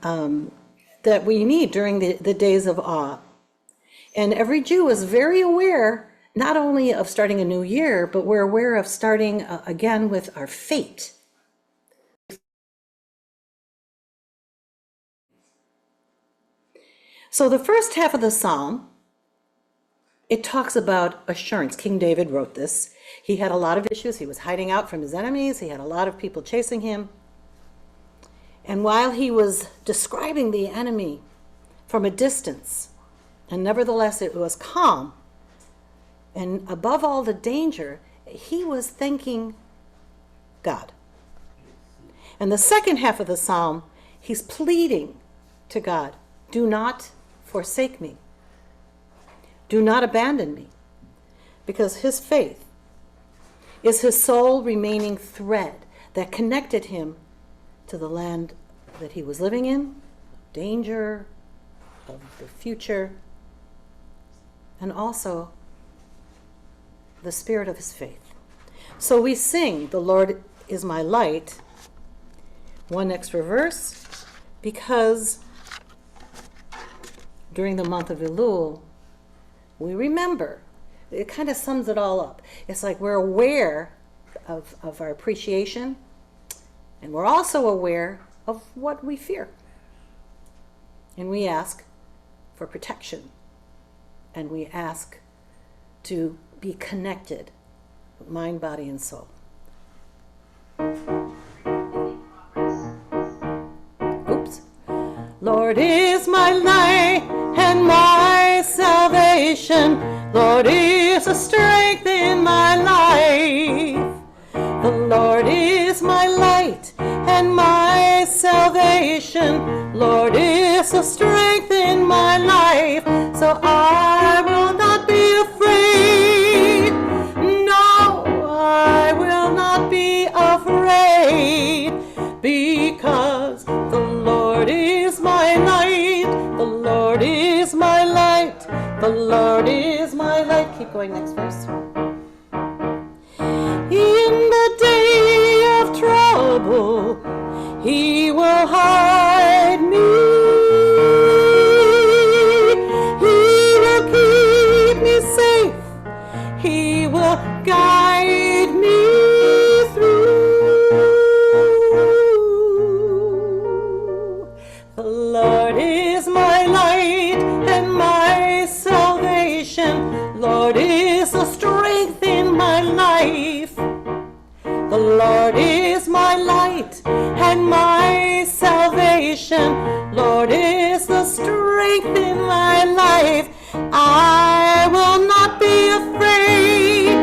that we need during the days of awe. And every Jew is very aware, not only of starting a new year, but we're aware of starting again with our fate. So the first half of the psalm, it talks about assurance. King David wrote this. He had a lot of issues. He was hiding out from his enemies. He had a lot of people chasing him. And while he was describing the enemy from a distance, and nevertheless it was calm, and above all the danger, he was thanking God. And the second half of the psalm, he's pleading to God, do not forsake me. Do not abandon me. Because his faith is his sole remaining thread that connected him to the land that he was living in, danger, of the future, and also the spirit of his faith. So we sing, the Lord is my light, one extra verse, because during the month of Elul, we remember, it kind of sums it all up. It's like we're aware of our appreciation, and we're also aware of what we fear. And we ask for protection, and we ask to be connected, mind, body, and soul. Oops. Lord is my light and my salvation. Lord is a strength in my life. The Lord is my light and my salvation. Lord is a strength in my life. So I will not be afraid. No, I will not be afraid. Because the Lord is my light. The Lord is my light. The Lord is my light. Keep going, next verse. In the day of trouble, he will hide me. He will keep me safe. He will guide me through. The Lord is my light and my salvation. Lord is the strength in my life. The Lord is my light and my salvation. Lord is the strength in my life. I will not be afraid.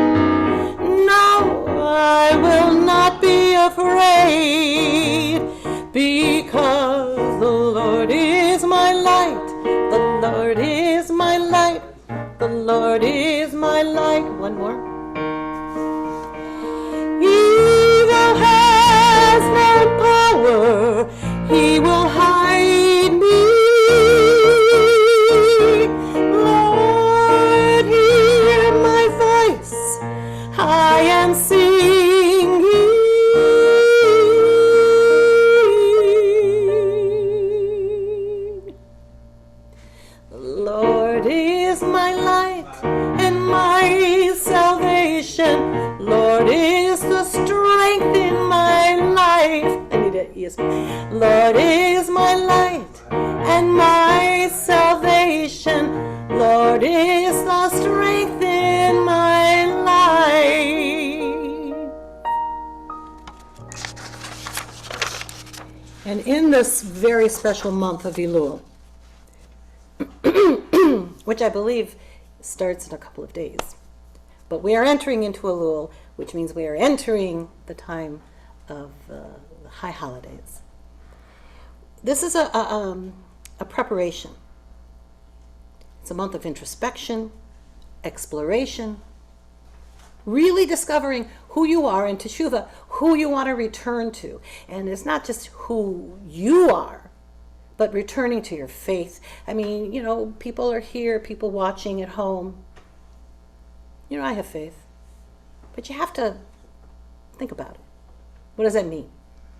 No, I will not be afraid. Because the Lord is my light. The Lord is my light. The Lord is my light. One more. Evil has no power. He will hide me. Lord, hear my voice. I am singing. The Lord is my light and my salvation. Lord is the strength in my life. I need it, yes. Lord is my light and my salvation. Lord is the strength in my life. And in this very special month of Elul, which I believe starts in a couple of days, but we are entering into Elul, which means we are entering the time of the high holidays. This is a preparation. It's a month of introspection, exploration, really discovering who you are in Teshuvah, who you want to return to. And it's not just who you are, but returning to your faith. I mean, you know, people are here, people watching at home. You know, I have faith. But you have to think about it. What does that mean,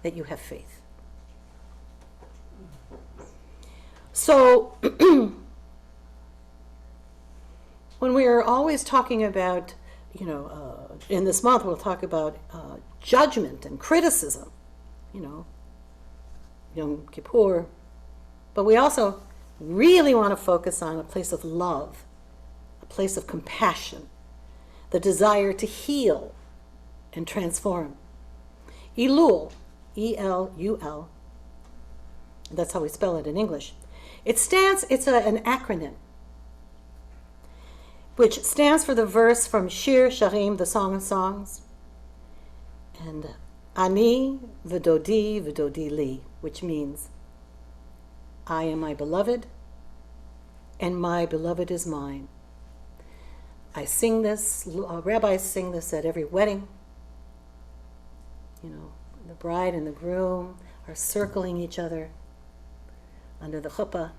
that you have faith? So when we are always talking about, in this month we'll talk about judgment and criticism, Yom Kippur, but we also really want to focus on a place of love, a place of compassion, the desire to heal and transform. Elul, E-L-U-L, that's how we spell it in English. It's an acronym, which stands for the verse from Shir Sharim, the Song of Songs, and Ani v'dodi li, which means I am my beloved, and my beloved is mine. I sing this, rabbis sing this at every wedding. The bride and the groom are circling each other under the chuppah.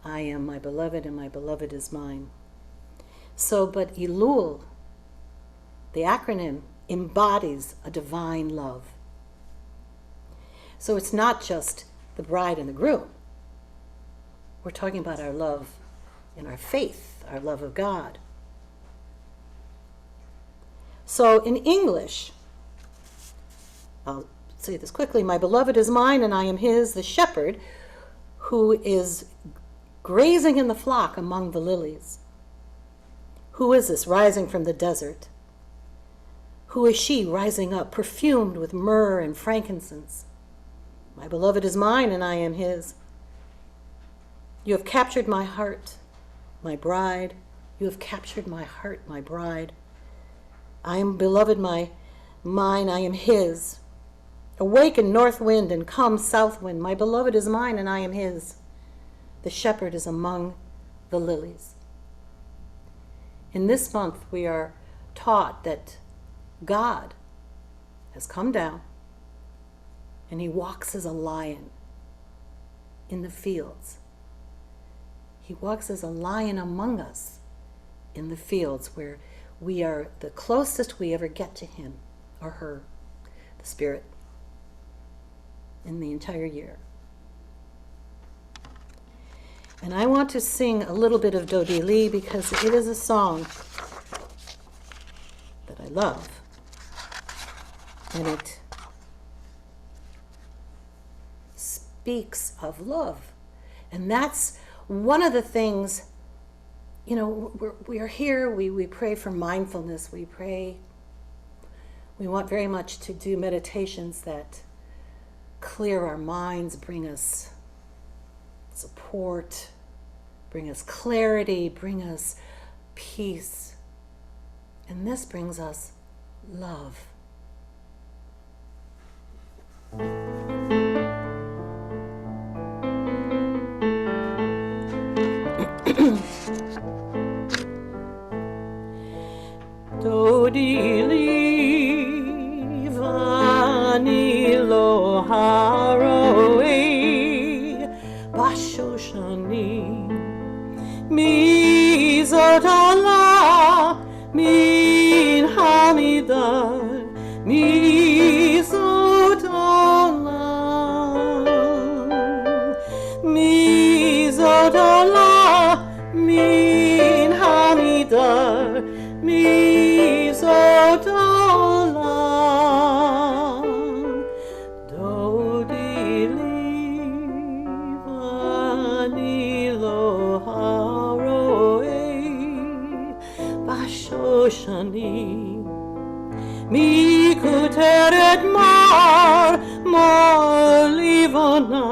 I am my beloved, and my beloved is mine. But Elul, the acronym, embodies a divine love. So it's not just the bride and the groom. We're talking about our love in our faith, our love of God. So in English, I'll say this quickly, my beloved is mine and I am his, the shepherd who is grazing in the flock among the lilies. Who is this rising from the desert? Who is she rising up, perfumed with myrrh and frankincense? My beloved is mine and I am his. You have captured my heart, my bride. You have captured my heart, my bride. I am beloved, mine, I am his. Awaken, north wind, and come, south wind. My beloved is mine and I am his. The shepherd is among the lilies. In this month, we are taught that God has come down and he walks as a lion in the fields. He walks as a lion among us in the fields where we are the closest we ever get to him or her, the Spirit, in the entire year. And I want to sing a little bit of Dodi Li because it is a song that I love. And it speaks of love. And that's one of the things, we are here, we pray for mindfulness, we want very much to do meditations that clear our minds, bring us support, bring us clarity, bring us peace. And this brings us love. Dodi li vani lo haroi bashoshani mi zotala min hamidar mi zotala mi zotala min hamidar mi zotala Dodi li vani lo haroi bashoshani mi kuteret mar livona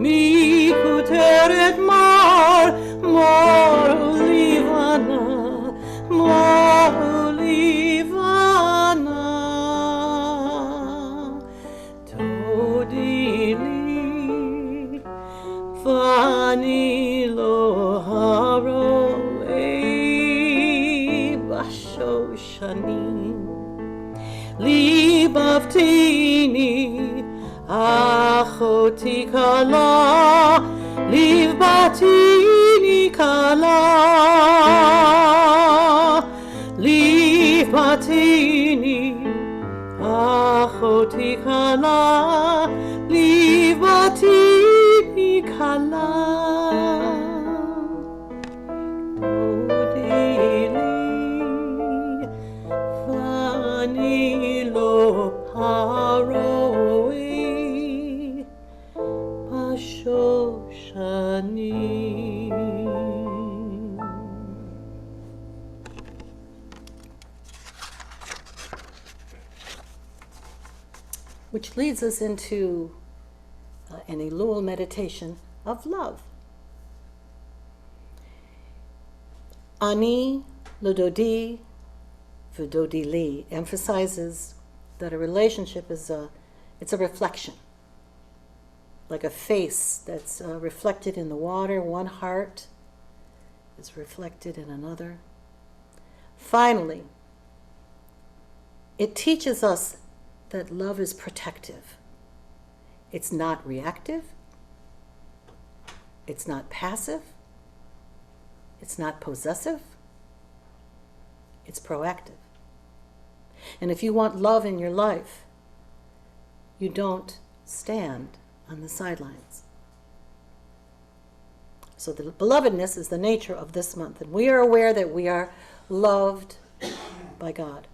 mi kuteret mar livana Dodi li vani lo haroi bashoshani li baftini achoti kala liv batini kala liv batini kala, livati kala, odili, vanilo paroi, pashoshani. Which leads us into an Elul meditation of love. Ani Ludodi Vudodi Li emphasizes that a relationship is it's a reflection, like a face that's reflected in the water. One heart is reflected in another. Finally, it teaches us that love is protective. It's not reactive. It's not passive. It's not possessive. It's proactive. And if you want love in your life, you don't stand on the sidelines. So the belovedness is the nature of this month, and we are aware that we are loved by God.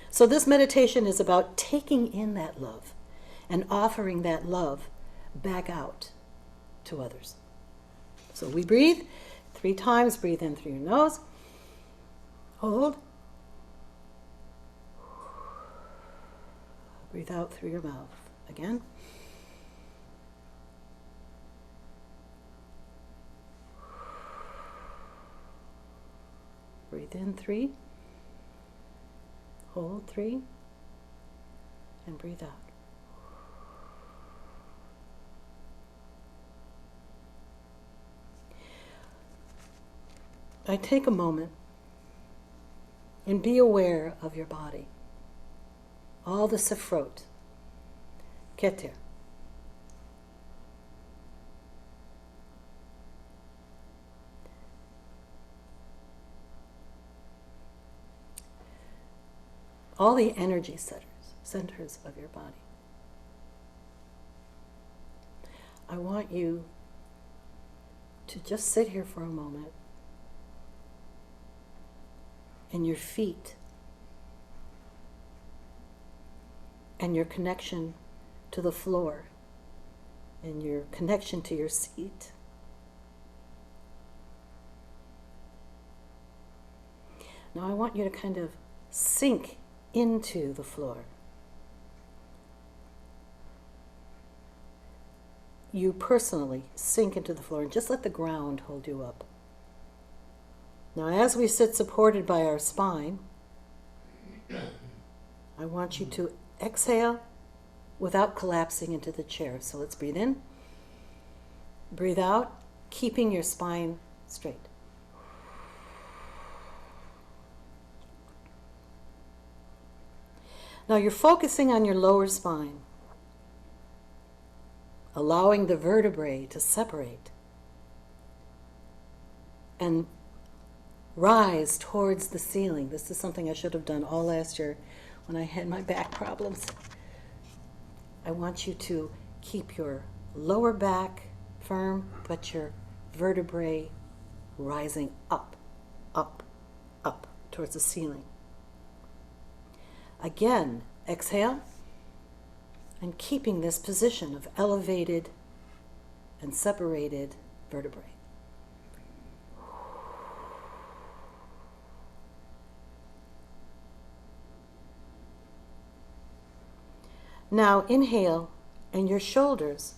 So this meditation is about taking in that love and offering that love back out to others. So we breathe 3 times. Breathe in through your nose. Hold. Breathe out through your mouth. Again. Breathe in 3. Hold 3, and breathe out. I take a moment and be aware of your body. All the sefrot, keter. All the energy centers of your body. I want you to just sit here for a moment, and your feet and your connection to the floor and your connection to your seat. Now I want you to kind of sink into the floor. You personally sink into the floor and just let the ground hold you up. Now, as we sit supported by our spine, I want you to exhale without collapsing into the chair. So let's breathe in, breathe out, keeping your spine straight. Now you're focusing on your lower spine, allowing the vertebrae to separate and rise towards the ceiling. This is something I should have done all last year when I had my back problems. I want you to keep your lower back firm, but your vertebrae rising up, up, up towards the ceiling. Again, exhale, and keeping this position of elevated and separated vertebrae. Now inhale, and your shoulders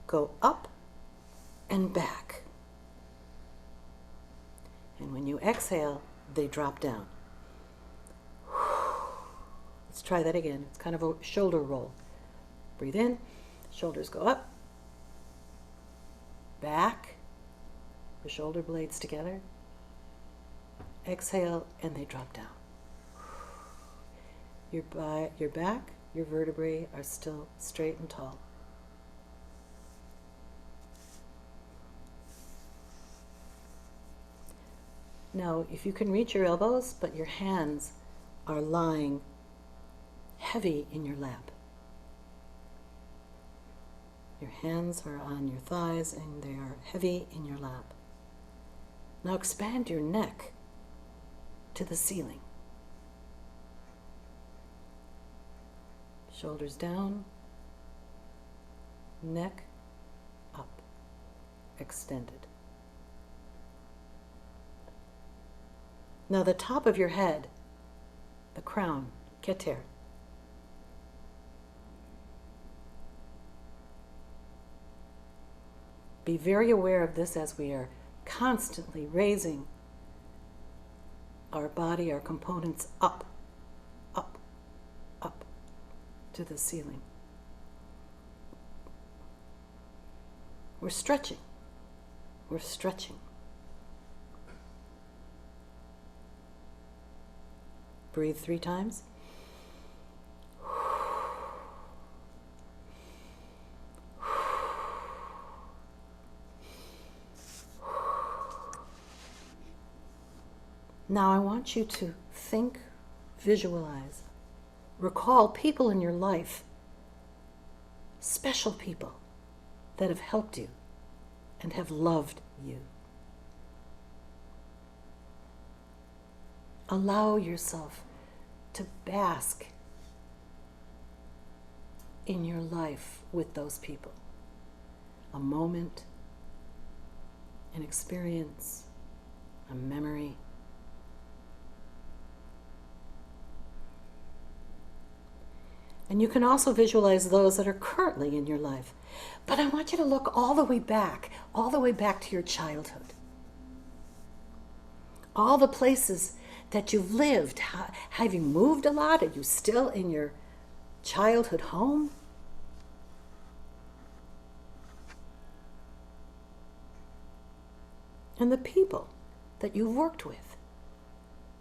go up and back. And when you exhale, they drop down. Let's try that again. It's kind of a shoulder roll. Breathe in, shoulders go up, back, the shoulder blades together. Exhale, and they drop down. Your back, your vertebrae are still straight and tall. Now, if you can reach your elbows, but your hands are lying heavy in your lap. Your hands are on your thighs and they are heavy in your lap. Now expand your neck to the ceiling. Shoulders down, neck up, extended. Now the top of your head, the crown, keter. Be very aware of this as we are constantly raising our body, our components up, up, up to the ceiling. We're stretching. We're stretching. Breathe 3 times. Now I want you to think, visualize, recall people in your life, special people that have helped you and have loved you. Allow yourself to bask in your life with those people. A moment, an experience, a memory. And you can also visualize those that are currently in your life. But I want you to look all the way back to your childhood. All the places that you've lived. Have you moved a lot? Are you still in your childhood home? And the people that you've worked with.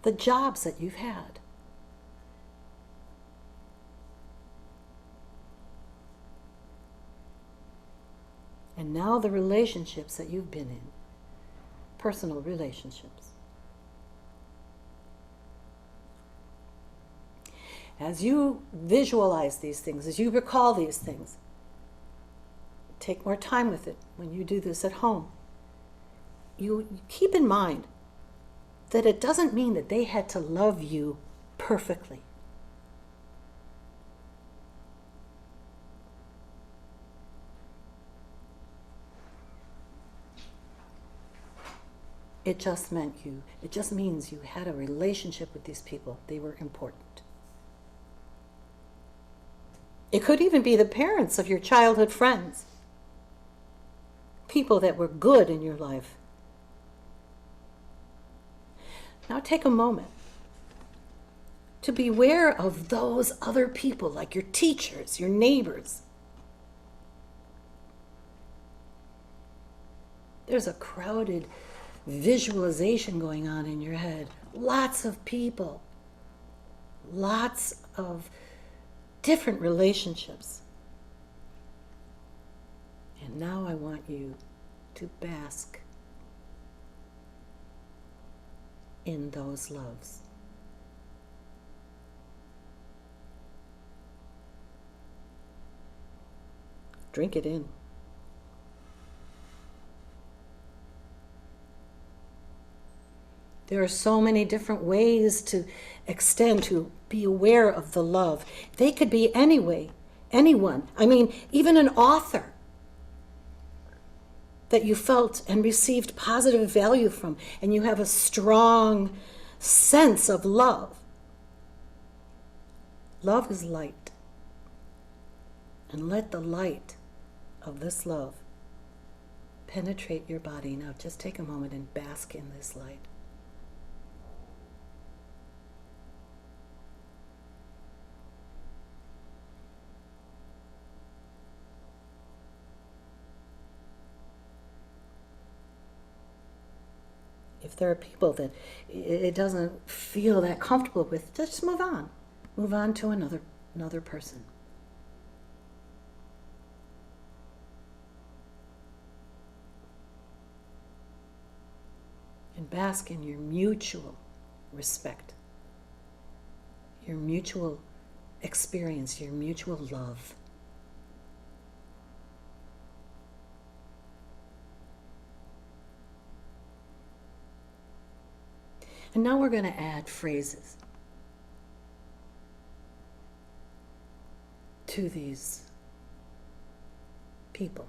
The jobs that you've had. And now the relationships that you've been in, personal relationships. As you visualize these things, as you recall these things, take more time with it when you do this at home. You keep in mind that it doesn't mean that they had to love you perfectly. It just means you had a relationship with these people. They were important. It could even be the parents of your childhood friends. People that were good in your life. Now take a moment to be aware of those other people, like your teachers, your neighbors. There's a crowded visualization going on in your head. Lots of people. Lots of different relationships. And now I want you to bask in those loves. Drink it in. There are so many different ways to extend, to be aware of the love. They could be anyone. I mean, even an author that you felt and received positive value from, and you have a strong sense of love. Love is light. And let the light of this love penetrate your body. Now just take a moment and bask in this light. If there are people that it doesn't feel that comfortable with, just move on. Move on to another person. And bask in your mutual respect, your mutual experience, your mutual love. And now we're going to add phrases to these people.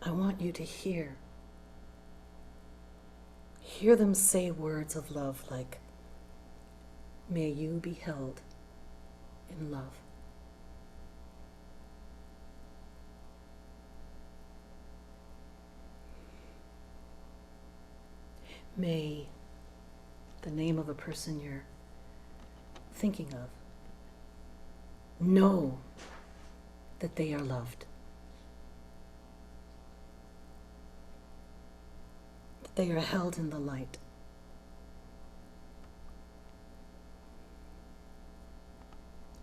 I want you to hear them say words of love like, may you be held in love. May the name of a person you're thinking of know that they are loved, that they are held in the light.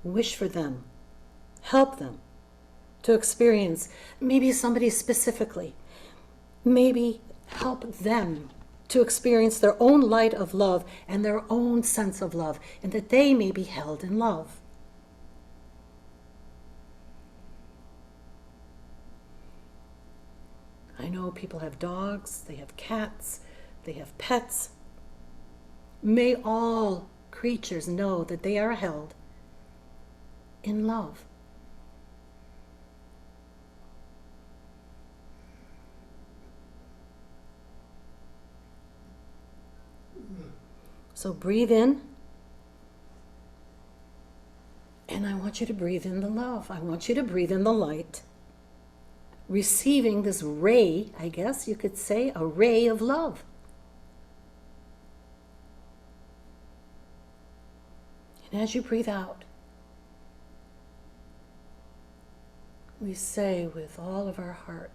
Wish for them, help them to experience maybe somebody specifically, maybe help them to experience their own light of love and their own sense of love, and that they may be held in love. I know people have dogs, they have cats, they have pets. May all creatures know that they are held in love. So breathe in, and I want you to breathe in the love. I want you to breathe in the light, receiving this ray, I guess you could say, a ray of love. And as you breathe out, we say with all of our heart,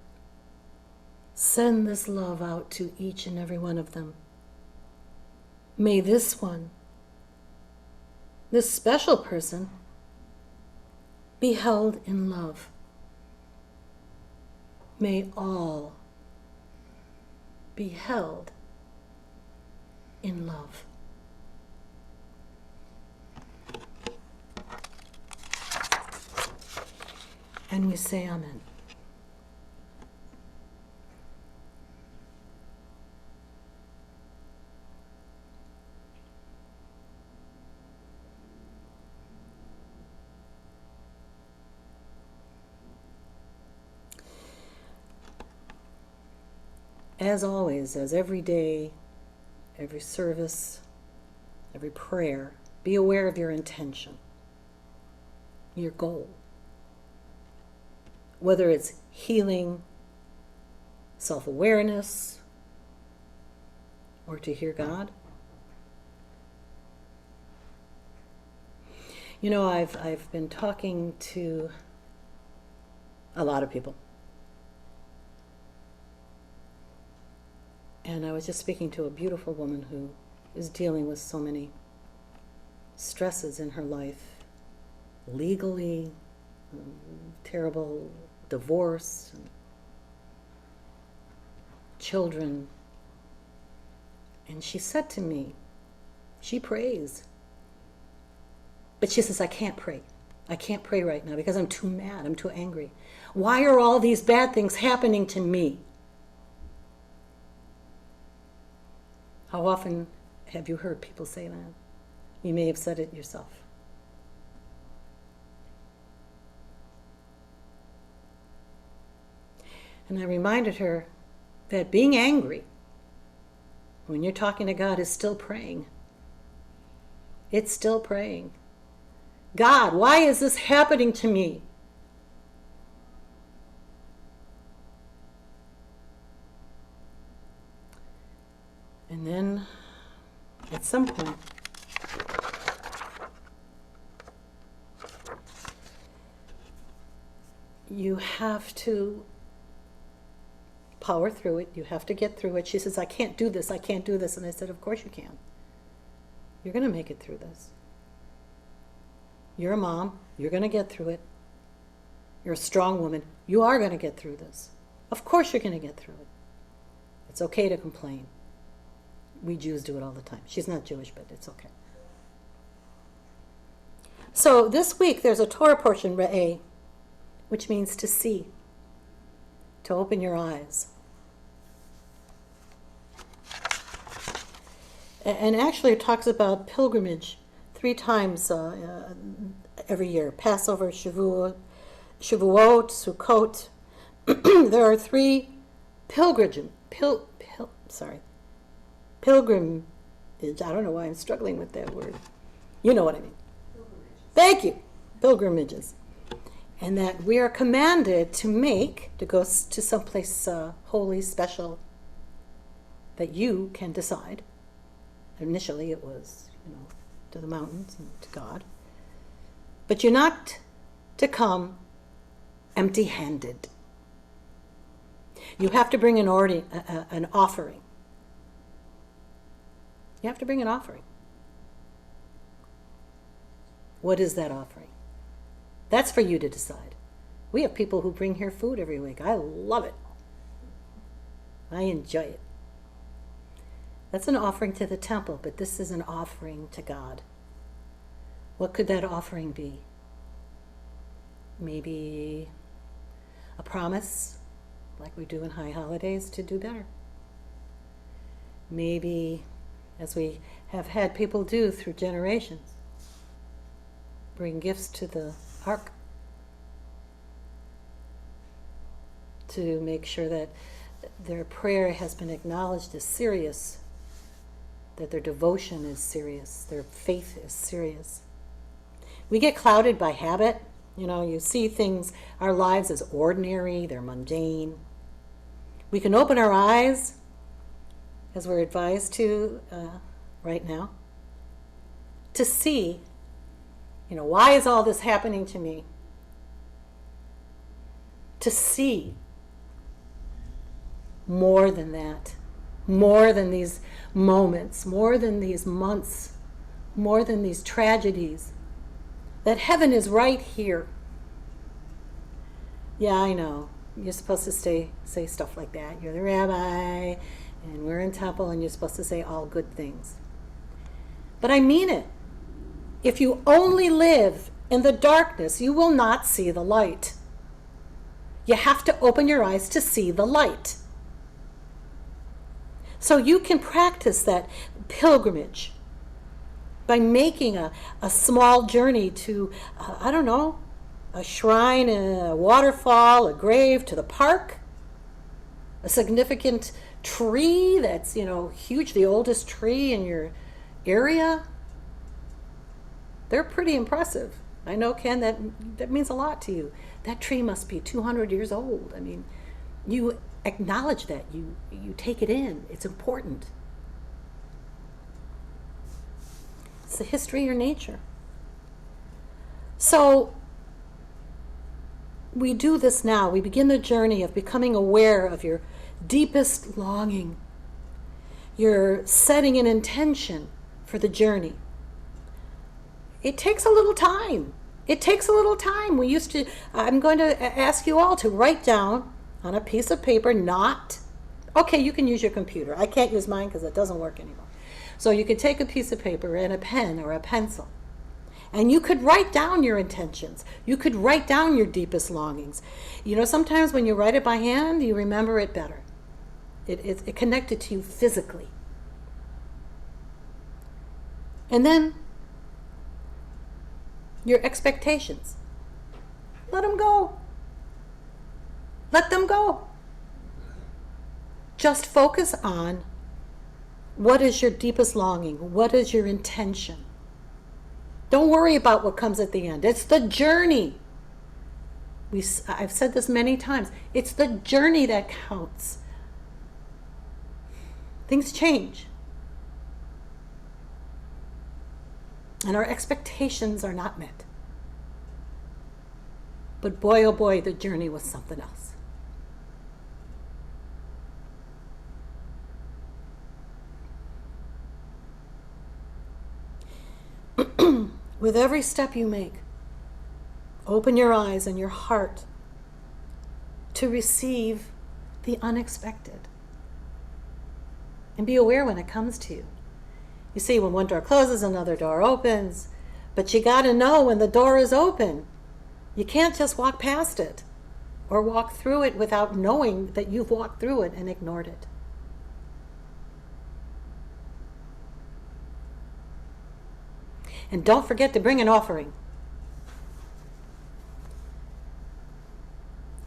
send this love out to each and every one of them. May this one, this special person, be held in love. May all be held in love. And we say Amen. As always, as every day, every service, every prayer, be aware of your intention, your goal. Whether it's healing, self-awareness, or to hear God. You know, I've been talking to a lot of people. And I was just speaking to a beautiful woman who is dealing with so many stresses in her life, legally, terrible divorce, children. And she said to me, she prays, but she says, I can't pray. I can't pray right now because I'm too mad, I'm too angry. Why are all these bad things happening to me? How often have you heard people say that? You may have said it yourself. And I reminded her that being angry when you're talking to God is still praying. It's still praying. God, why is this happening to me? And then, at some point, you have to power through it. You have to get through it. She says, I can't do this. I can't do this. And I said, of course you can. You're going to make it through this. You're a mom. You're going to get through it. You're a strong woman. You are going to get through this. Of course you're going to get through it. It's okay to complain. We Jews do it all the time. She's not Jewish, but it's okay. So this week there's a Torah portion, Re'eh, which means to see. to open your eyes. And actually it talks about pilgrimage 3 times every year. Passover, Shavuot, Sukkot. There are 3 pilgrimage. I don't know why I'm struggling with that word. You know what I mean. Thank you. Pilgrimages. And that we are commanded to go to someplace holy, special, that you can decide. Initially it was, to the mountains and to God. But you're not to come empty-handed. You have to bring an offering. You have to bring an offering. What is that offering? That's for you to decide. We have people who bring here food every week. I love it. I enjoy it. That's an offering to the temple, but this is an offering to God. What could that offering be? Maybe a promise, like we do in high holidays, to do better. Maybe, as we have had people do through generations, bring gifts to the ark to make sure that their prayer has been acknowledged as serious, that their devotion is serious, their faith is serious. We get clouded by habit. You see things, our lives as ordinary, they're mundane. We can open our eyes, as we're advised to right now, to see, why is all this happening to me? To see more than that, more than these moments, more than these months, more than these tragedies, that heaven is right here. Yeah, I know. You're supposed to say stuff like that. You're the rabbi, and we're in temple, and you're supposed to say all good things. But I mean it. If you only live in the darkness, you will not see the light. You have to open your eyes to see the light. So you can practice that pilgrimage by making a small journey to, a shrine, a waterfall, a grave, to the park, a significant tree that's, huge, the oldest tree in your area. They're pretty impressive. I know, Ken, that means a lot to you. That tree must be 200 years old. I mean, you acknowledge that. You take it in. It's important. It's the history of your nature. So we do this now. We begin the journey of becoming aware of your deepest longing. You're setting an intention for the journey. It takes a little time. It takes a little time. I'm going to ask you all to write down on a piece of paper, okay, you can use your computer. I can't use mine because it doesn't work anymore. So you could take a piece of paper and a pen or a pencil, and you could write down your intentions. You could write down your deepest longings. Sometimes when you write it by hand, you remember it better. It connected to you physically. And then your expectations. Let them go. Let them go. Just focus on what is your deepest longing. What is your intention? Don't worry about what comes at the end. It's the journey. I've said this many times. It's the journey that counts. Things change. And our expectations are not met. But boy, oh boy, the journey was something else. With every step you make, open your eyes and your heart to receive the unexpected. And be aware when it comes to you. You see, when one door closes, another door opens. But you got to know when the door is open. You can't just walk past it. or walk through it without knowing that you've walked through it and ignored it. And don't forget to bring an offering.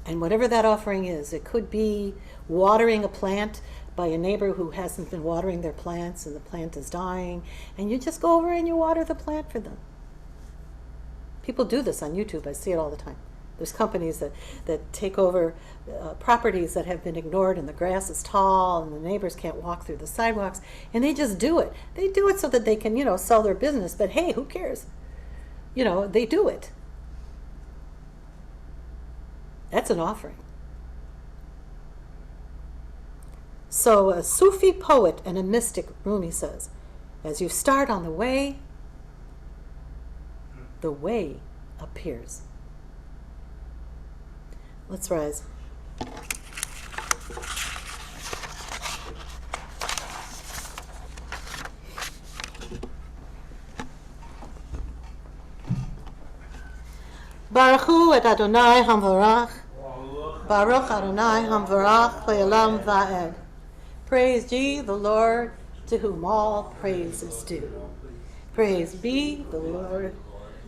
And whatever that offering is, it could be watering a plant by a neighbor who hasn't been watering their plants and the plant is dying, and you just go over and you water the plant for them. People do this on YouTube. I see it all the time. There's companies that take over properties that have been ignored, and the grass is tall and the neighbors can't walk through the sidewalks, and they just do it. They do it so that they can, sell their business, but hey, who cares? They do it. That's an offering. So a Sufi poet and a mystic, Rumi says, as you start on the way appears. Let's rise. Baruch hu et Adonai hamvarach. Baruch Adonai hamvarach le'olam va'ed. Praise ye the Lord, to whom all praise is due. Praise be the Lord,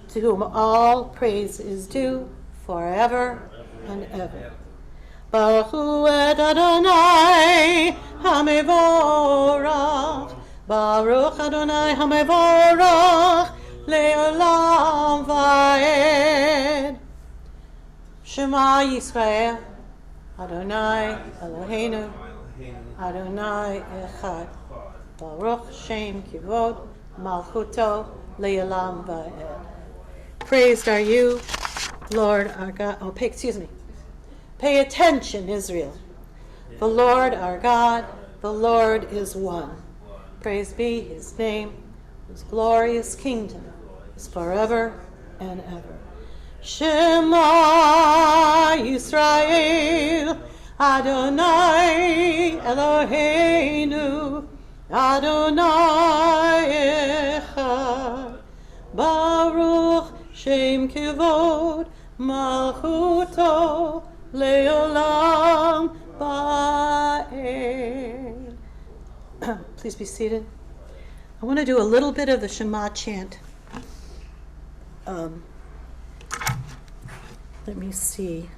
to whom all praise is due, forever and ever. Baruch hu et Adonai hamevorach. Baruch Adonai hamevorach le'olam va'ed. Shema Yisrael, Adonai Eloheinu, Adonai Echad. Baruch Shem Kivod Malchuto le'olam va'ed. Praised are you, Lord our God. Pay attention, Israel. The Lord our God, the Lord is one. Praise be his name, whose glorious kingdom is forever and ever. Shema Yisrael, Adonai Eloheinu, Adonai Echad. Baruch Shem Kivod Malchuto le'olam va'ed. Please be seated. I want to do a little bit of the Shema chant. Let me see.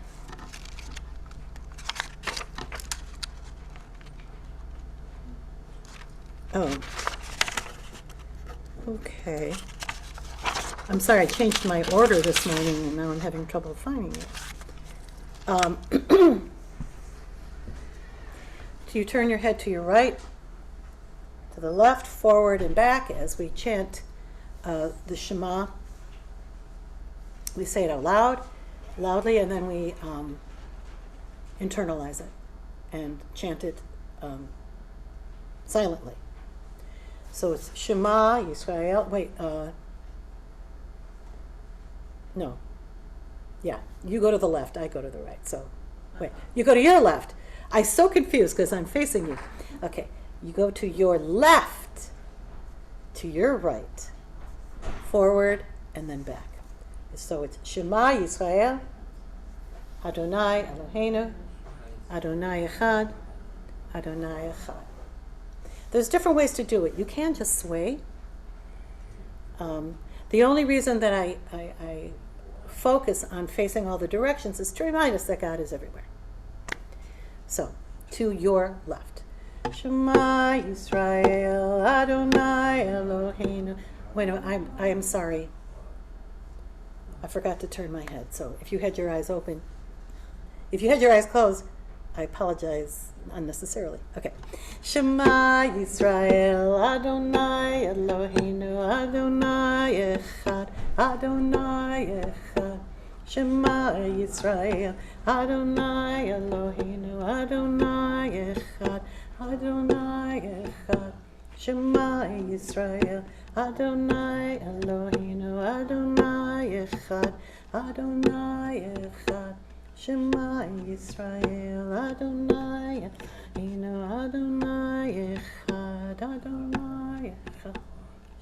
Oh, okay. I'm sorry, I changed my order this morning and now I'm having trouble finding it. So you turn your head to your right, to the left, forward and back as we chant the Shema. We say it out loudly, and then we internalize it and chant it silently. So it's Shema Yisrael. No. Yeah, you go to the left, I go to the right. So, you go to your left. I'm so confused because I'm facing you. Okay, you go to your left, to your right, forward, and then back. So it's Shema Yisrael, Adonai Eloheinu, Adonai Echad, Adonai Echad. There's different ways to do it. You can just sway. The only reason that I focus on facing all the directions is to remind us that God is everywhere. So, to your left. Shema Yisrael, Adonai Eloheinu. Wait, no, I am sorry. I forgot to turn my head. So if you had your eyes open, if you had your eyes closed, I apologize unnecessarily. Okay. Shema Yisrael, Adonai Eloheinu, Adonai Echad, Adonai Echad. Shema Yisrael, Adonai Eloheinu, Adonai Echad, Adonai Echad. Shema Yisrael, Adonai Eloheinu, Adonai Echad, Adonai Echad. Shema Yisrael, Adonai Eloheinu, Adonai Echad, Adonai Echad.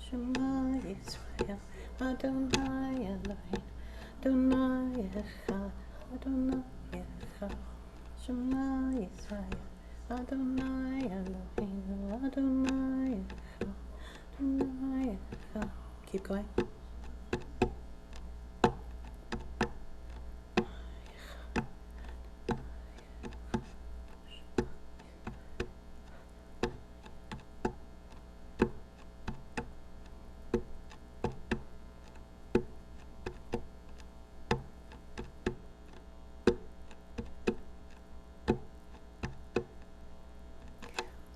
Shema Yisrael, Adonai Eloheinu, Adonai Echad, Adonai Yisrael, Shema Yisrael, Adonai Eloheinu, Adonai Echad, Adonai Echad. Keep going.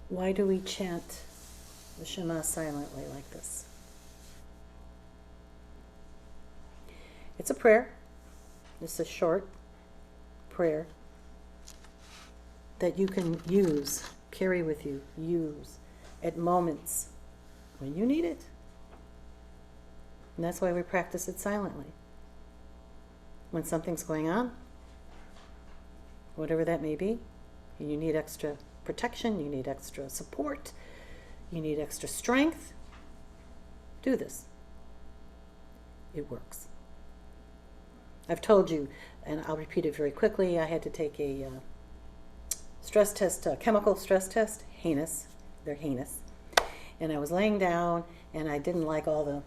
Why do we chant the Shema silently like this? It's a prayer. It's a short prayer that you can use, carry with you, use at moments when you need it. And that's why we practice it silently. When something's going on, whatever that may be, and you need extra protection, you need extra support, you need extra strength, do this. It works. I've told you, and I'll repeat it very quickly, I had to take a stress test, a chemical stress test, heinous, they're heinous. And I was laying down, and I didn't like all the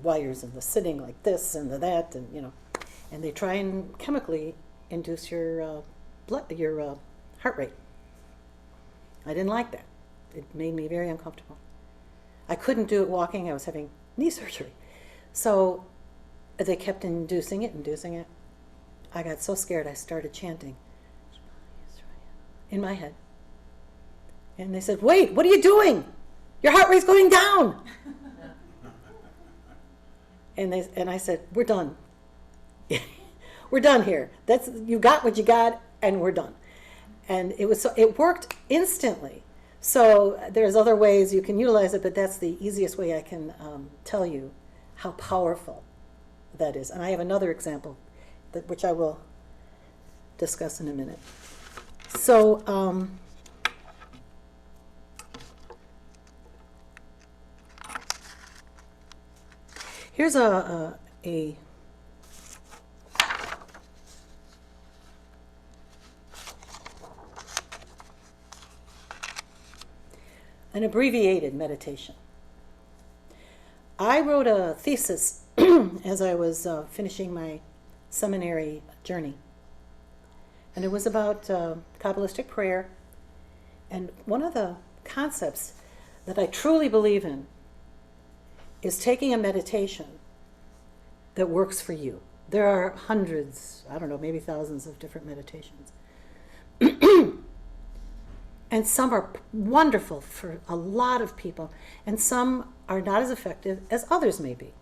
wires and the sitting like this and the that, and and they try and chemically induce your heart rate. I didn't like that. It made me very uncomfortable. I couldn't do it walking. I was having knee surgery. So they kept inducing it. I got so scared I started chanting in my head. And they said, "Wait, what are you doing? Your heart rate's going down." And I said, "We're done. We're done here. You got what you got, and we're done." And it worked instantly. So there's other ways you can utilize it, but that's the easiest way I can tell you how powerful that is. And I have another example, which I will discuss in a minute. So here's an abbreviated meditation. I wrote a thesis as I was finishing my seminary journey. And it was about Kabbalistic prayer. And one of the concepts that I truly believe in is taking a meditation that works for you. There are hundreds, I don't know, maybe thousands of different meditations. And some are wonderful for a lot of people, and some are not as effective as others may be.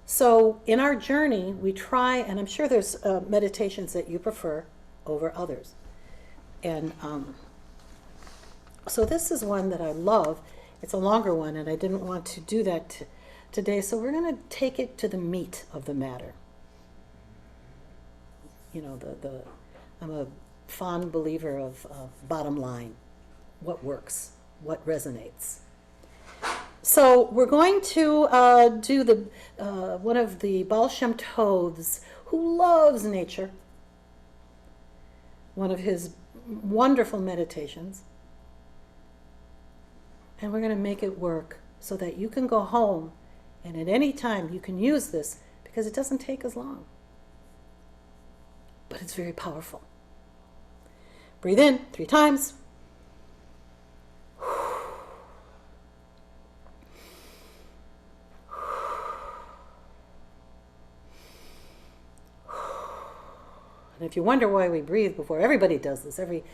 So in our journey, we try, and I'm sure there's meditations that you prefer over others. And so this is one that I love. It's a longer one, and I didn't want to do that today, so we're going to take it to the meat of the matter. I'm a fond believer of bottom line, what works, what resonates. So we're going to do one of the Baal Shem Tov's, who loves nature, one of his wonderful meditations. And we're going to make it work so that you can go home and at any time you can use this, because it doesn't take as long. But it's very powerful. Breathe in 3 times. And if you wonder why we breathe before, everybody does this. Every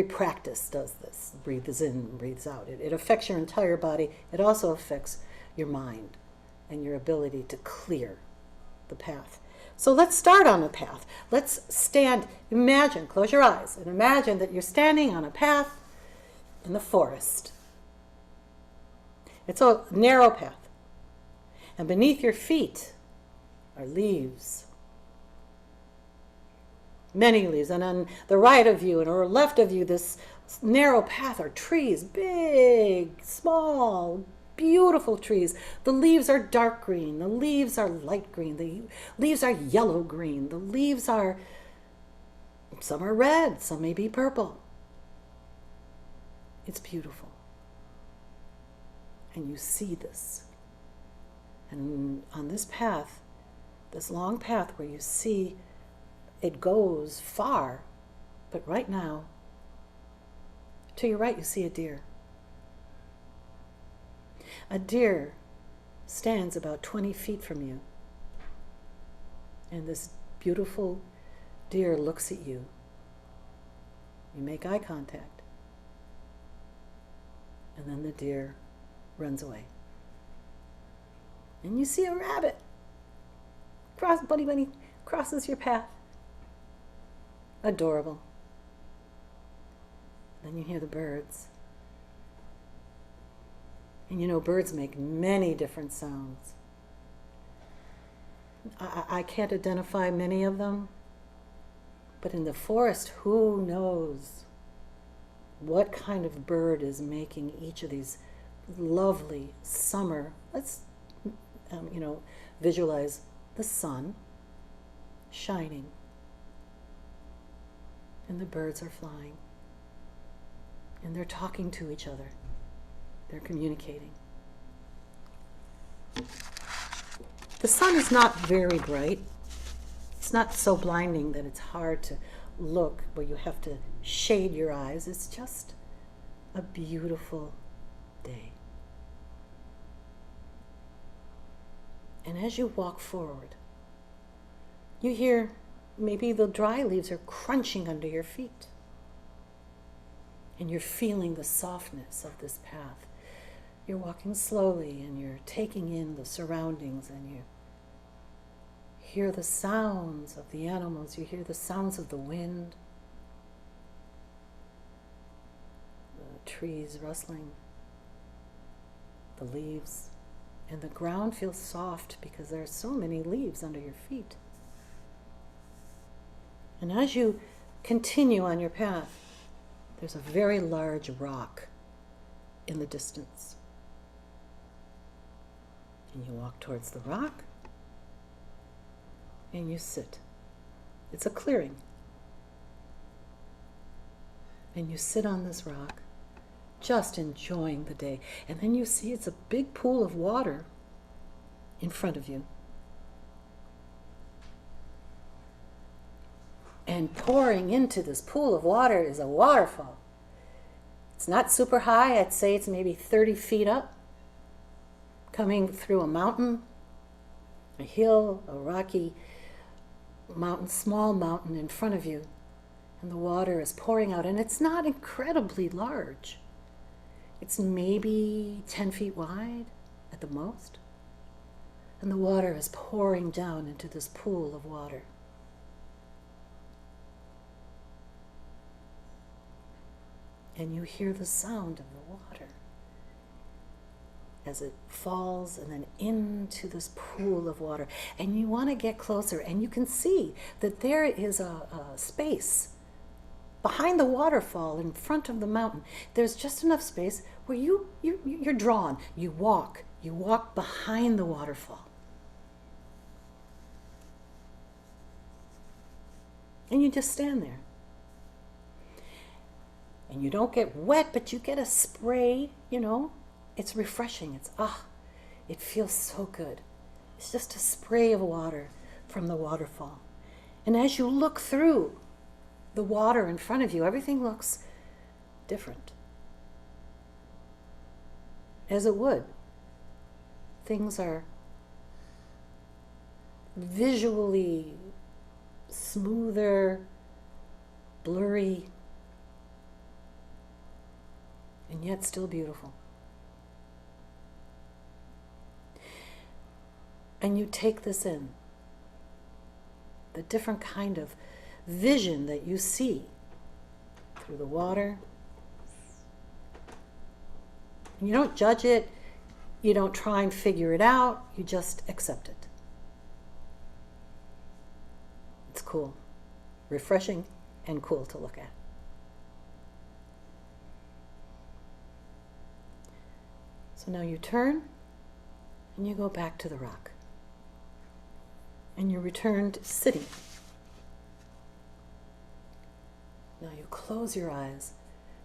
practice does this. Breathes in, breathes out. It affects your entire body. It also affects your mind and your ability to clear the path. So let's start on a path. Let's stand. Imagine, close your eyes, and imagine that you're standing on a path in the forest. It's a narrow path. And beneath your feet are leaves. Many leaves. And on the right of you and or left of you, this narrow path are trees, big, small, beautiful trees. The leaves are dark green. The leaves are light green. The leaves are yellow green. The leaves are Some are red, some may be purple. It's beautiful. And you see this. And on this path, this long path where you see it goes far, but right now, to your right, you see a deer. A deer stands about 20 feet from you. And this beautiful deer looks at you. You make eye contact. And then the deer runs away. And you see a rabbit. Bunny crosses your path. Adorable. Then you hear the birds. And you know, birds make many different sounds. I can't identify many of them, but in the forest, who knows what kind of bird is making each of these lovely summer. Let's, visualize the sun shining, and the birds are flying, and they're talking to each other. They're communicating. The sun is not very bright. It's not so blinding that it's hard to look, where you have to shade your eyes. It's just a beautiful day. And as you walk forward, you hear maybe the dry leaves are crunching under your feet. And you're feeling the softness of this path. You're walking slowly and you're taking in the surroundings, and you hear the sounds of the animals. You hear the sounds of the wind, the trees rustling, the leaves, and the ground feels soft because there are so many leaves under your feet. And as you continue on your path, there's a very large rock in the distance. And you walk towards the rock, and you sit. It's a clearing. And you sit on this rock, just enjoying the day. And then you see it's a big pool of water in front of you. And pouring into this pool of water is a waterfall. It's not super high. I'd say it's maybe 30 feet up, coming through a mountain, a hill, a rocky mountain, small mountain in front of you. And the water is pouring out. And it's not incredibly large. It's maybe 10 feet wide at the most. And the water is pouring down into this pool of water. And you hear the sound of the water as it falls and then into this pool of water. And you want to get closer, and you can see that there is a space behind the waterfall in front of the mountain. There's just enough space where you're drawn. You walk behind the waterfall. And you just stand there. And you don't get wet, but you get a spray, It's refreshing. It feels so good. It's just a spray of water from the waterfall. And as you look through the water in front of you, everything looks different. As it would. Things are visually smoother, blurry, and yet still beautiful. And you take this in, the different kind of vision that you see through the water. And you don't judge it, you don't try and figure it out, you just accept it. It's cool, refreshing, and cool to look at. So now you turn and you go back to the rock. And you return to sitting. Now you close your eyes.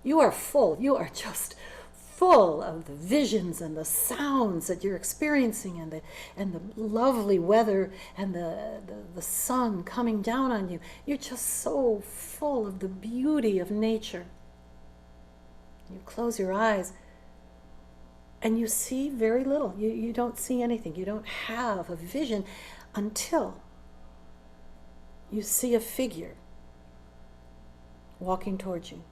You are full. You are just full of the visions and the sounds that you're experiencing, and the lovely weather and the sun coming down on you. You're just so full of the beauty of nature. You close your eyes and you see very little. You don't see anything. You don't have a vision until you see a figure walking towards you.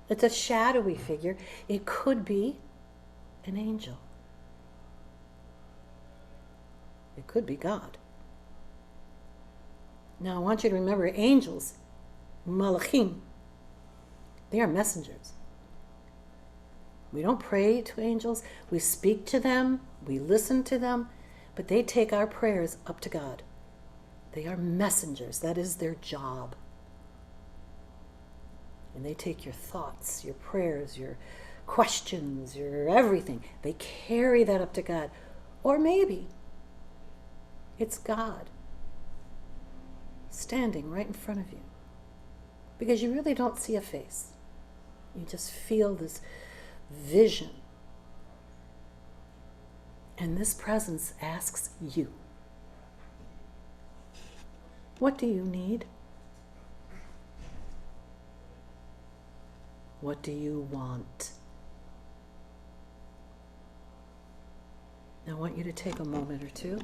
It's a shadowy figure. It could be an angel. It could be God. Now I want you to remember, angels, malachim, they are messengers. We don't pray to angels. We speak to them. We listen to them. But they take our prayers up to God. They are messengers. That is their job. And they take your thoughts, your prayers, your questions, your everything. They carry that up to God. Or maybe it's God standing right in front of you. Because you really don't see a face. You just feel this vision. And this presence asks you, what do you need? What do you want? Now I want you to take a moment or two,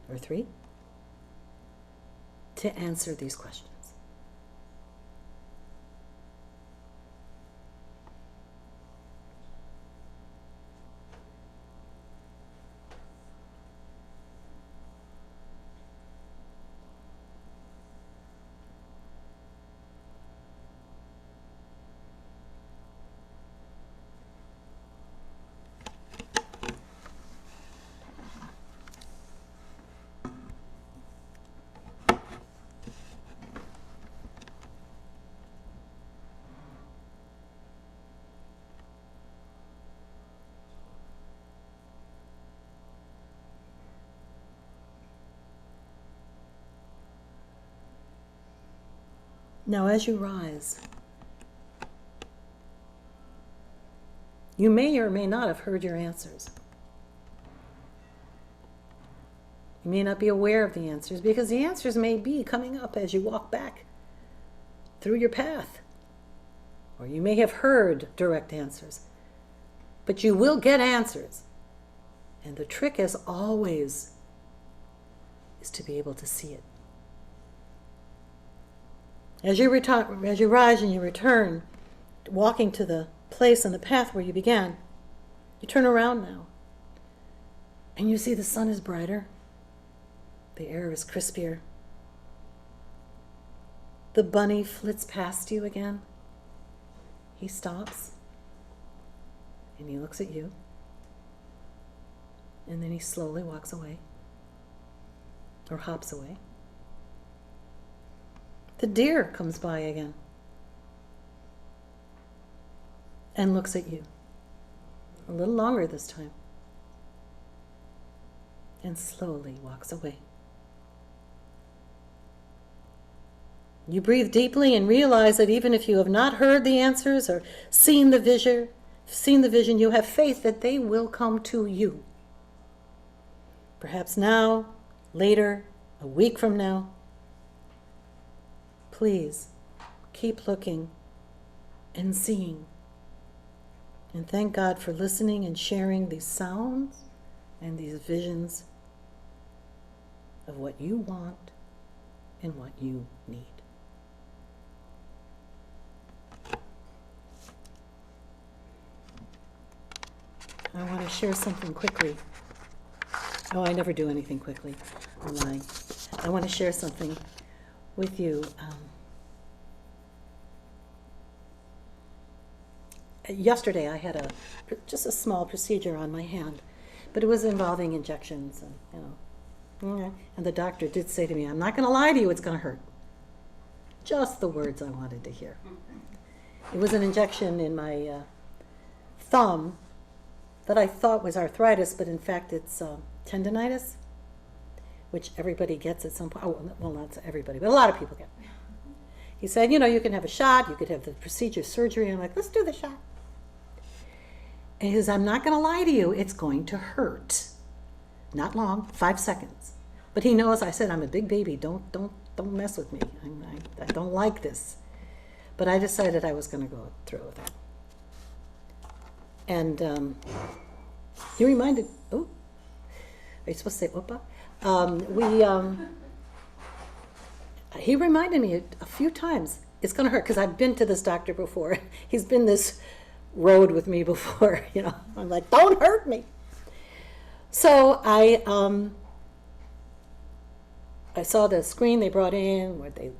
or 3, to answer these questions. Now, as you rise, you may or may not have heard your answers. You may not be aware of the answers, because the answers may be coming up as you walk back through your path. Or you may have heard direct answers. But you will get answers. And the trick, as always, is to be able to see it. As you rise and you return, walking to the place and the path where you began, you turn around now, and you see the sun is brighter, the air is crispier, the bunny flits past you again. He stops, and he looks at you, and then he slowly walks away, or hops away. The deer comes by again and looks at you, a little longer this time, and slowly walks away. You breathe deeply and realize that even if you have not heard the answers or seen the vision, you have faith that they will come to you. Perhaps now, later, a week from now. Please keep looking and seeing. And thank God for listening and sharing these sounds and these visions of what you want and what you need. I want to share something quickly. Oh, I never do anything quickly. I'm lying. I want to share something with you. Yesterday I had just a small procedure on my hand, but it was involving injections, and and the doctor did say to me, "I'm not going to lie to you, it's going to hurt." Just the words I wanted to hear. It was an injection in my thumb that I thought was arthritis, but in fact it's tendonitis. which everybody gets at some point. Oh, well, not everybody, but a lot of people get. He said, you can have a shot, you could have the procedure, surgery. And I'm like, let's do the shot. And he says, I'm not going to lie to you, it's going to hurt. Not long, 5 seconds. But he knows, I said, I'm a big baby, don't mess with me. I don't like this. But I decided I was going to go through with it. And he reminded, oh, are you supposed to say Opa? He reminded me a few times, it's going to hurt, because I've been to this doctor before. He's been this road with me before, I'm like, don't hurt me. So I saw the screen they brought in where they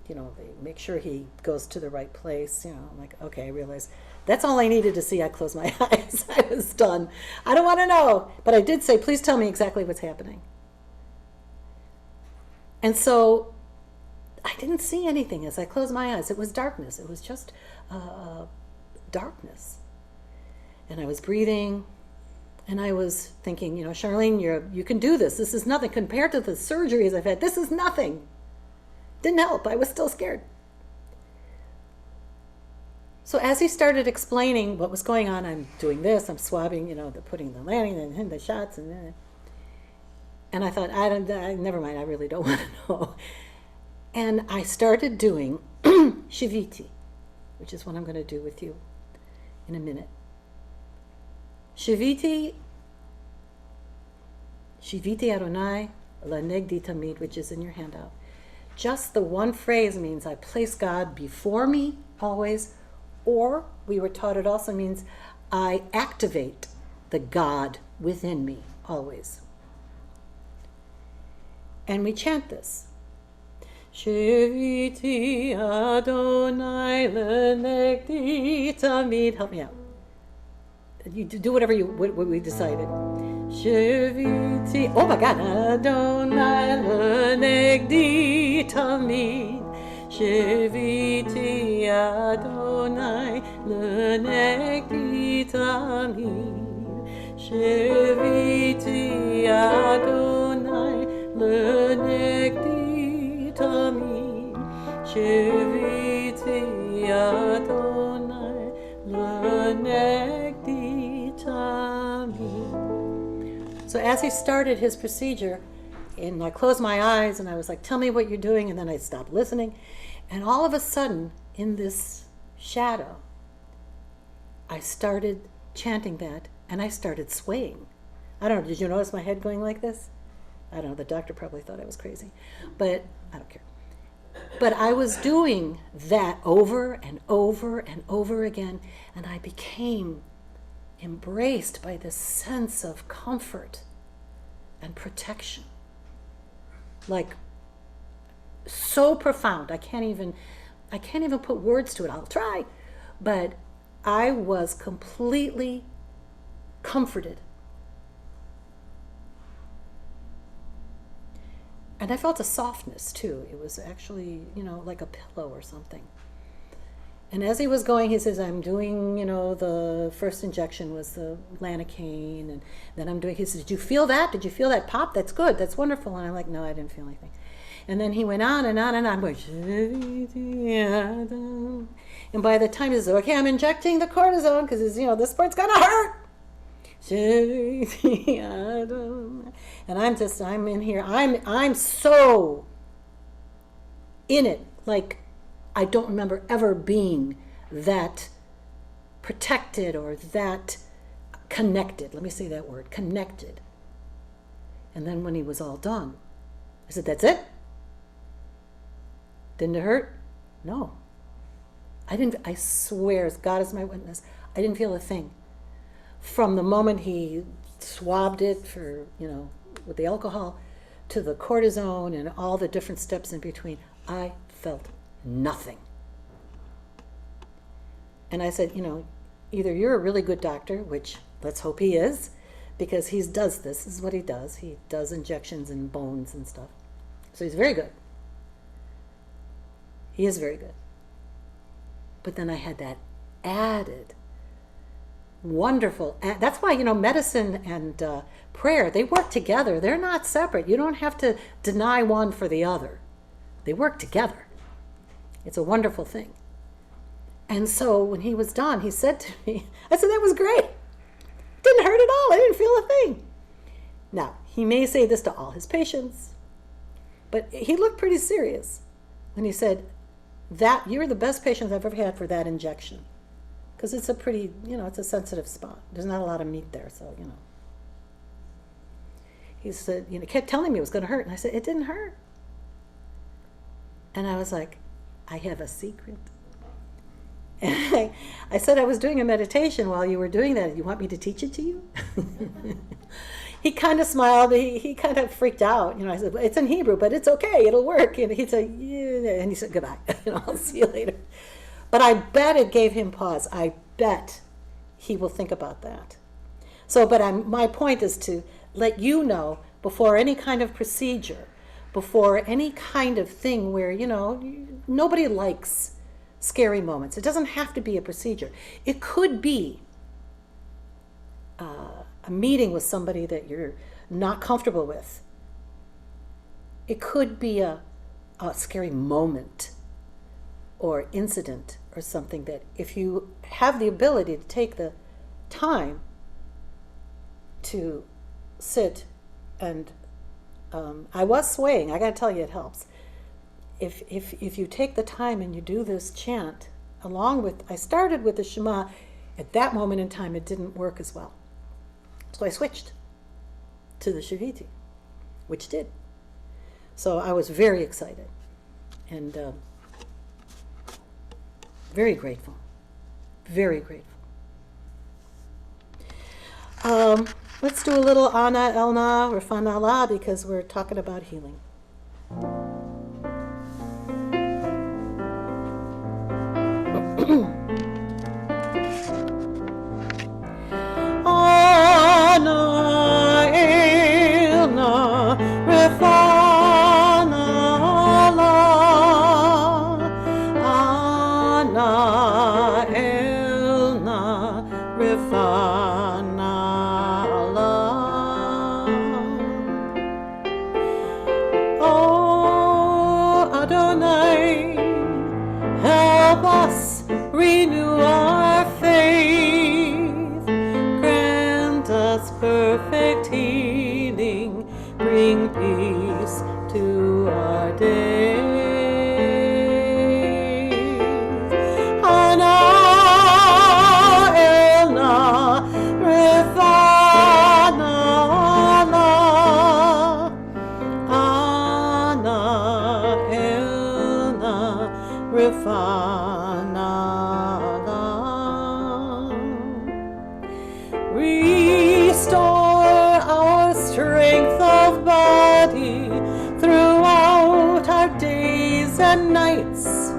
make sure he goes to the right place. I'm like, okay, I realized that's all I needed to see. I closed my eyes. I was done. I don't want to know. But I did say, please tell me exactly what's happening. And so I didn't see anything as I closed my eyes. It was darkness. It was just darkness. And I was breathing. And I was thinking, Charlene, you can do this. This is nothing. Compared to the surgeries I've had, this is nothing. Didn't help. I was still scared. So as he started explaining what was going on, I'm doing this, I'm swabbing, the putting the landing and the shots. And I thought, never mind, I really don't want to know. And I started doing Shiviti, which is what I'm going to do with you in a minute. Shiviti Adonai lanegdi tamid, which is in your handout. Just the one phrase means I place God before me always, or we were taught it also means I activate the God within me always. And we chant this. Shiviti Adonai lanegdi tamid. Help me out. You do whatever what we decided. Shiviti, oh my God, Adonai lanegdi tamid. Shiviti Adonai lanegdi tamid. Shiviti Adonai lanegdi tamid. Shiviti Adonai lanegdi. So as he started his procedure, and I closed my eyes and I was like, tell me what you're doing, and then I stopped listening, and all of a sudden in this shadow I started chanting that, and I started swaying. I don't know, did you notice my head going like this? I don't know, the doctor probably thought I was crazy, but I don't care. But I was doing that over and over and over again, and I became embraced by this sense of comfort and protection. Like, so profound. I can't even put words to it. I'll try. But I was completely comforted. And I felt a softness too. It was actually, like a pillow or something. And as he was going, he says, I'm doing, the first injection was the Lanacaine, and then I'm doing, he says, did you feel that? Did you feel that pop? That's good. That's wonderful. And I'm like, no, I didn't feel anything. And then he went on and on and on, going, and by the time he says, okay, I'm injecting the cortisone, because, this part's going to hurt. And I'm in here. I'm so in it, like, I don't remember ever being that protected or that connected. Let me say that word, connected. And then when he was all done, I said, that's it? Didn't it hurt? No. I swear, as God is my witness, I didn't feel a thing. From the moment he swabbed it for, with the alcohol, to the cortisone and all the different steps in between, I felt nothing. And I said, either you're a really good doctor, which let's hope he is, because he does this. This is what he does. He does injections in bones and stuff. So he's very good. He is very good. He is very good. But then I had that added wonderful. And that's why, medicine and prayer, they work together. They're not separate. You don't have to deny one for the other. They work together. It's a wonderful thing. And so when he was done, he said to me, I said, that was great. Didn't hurt at all. I didn't feel a thing. Now, he may say this to all his patients, but he looked pretty serious when he said, that you're the best patient I've ever had for that injection. Because it's a pretty, it's a sensitive spot. There's not a lot of meat there, so, He said, kept telling me it was going to hurt. And I said, it didn't hurt. And I was like, I have a secret. And I said I was doing a meditation while you were doing that. You want me to teach it to you? He kind of smiled. He kind of freaked out. I said, it's in Hebrew, but it's okay. It'll work. And he said, yeah. And he said, goodbye. I'll see you later. But I bet it gave him pause. I bet he will think about that. So, but my point is to let you know before any kind of procedure, before any kind of thing where, nobody likes scary moments. It doesn't have to be a procedure. It could be a meeting with somebody that you're not comfortable with. It could be a scary moment or incident or something that if you have the ability to take the time to sit and I was swaying. I got to tell you, it helps. If you take the time and you do this chant along with, I started with the Shema. At that moment in time, it didn't work as well. So I switched to the Shaviti, which did. So I was very excited and very grateful. Very grateful. Let's do a little Ana Elna Rafana Allah because we're talking about healing. Ana Elna Rafana Allah. Ana Elna Rafana. Renew our faith, grant us perfect healing, bring peace to our days. Ana Elna Rafana Allah. Ana Elna Rafana. Restore our strength of body throughout our days and nights.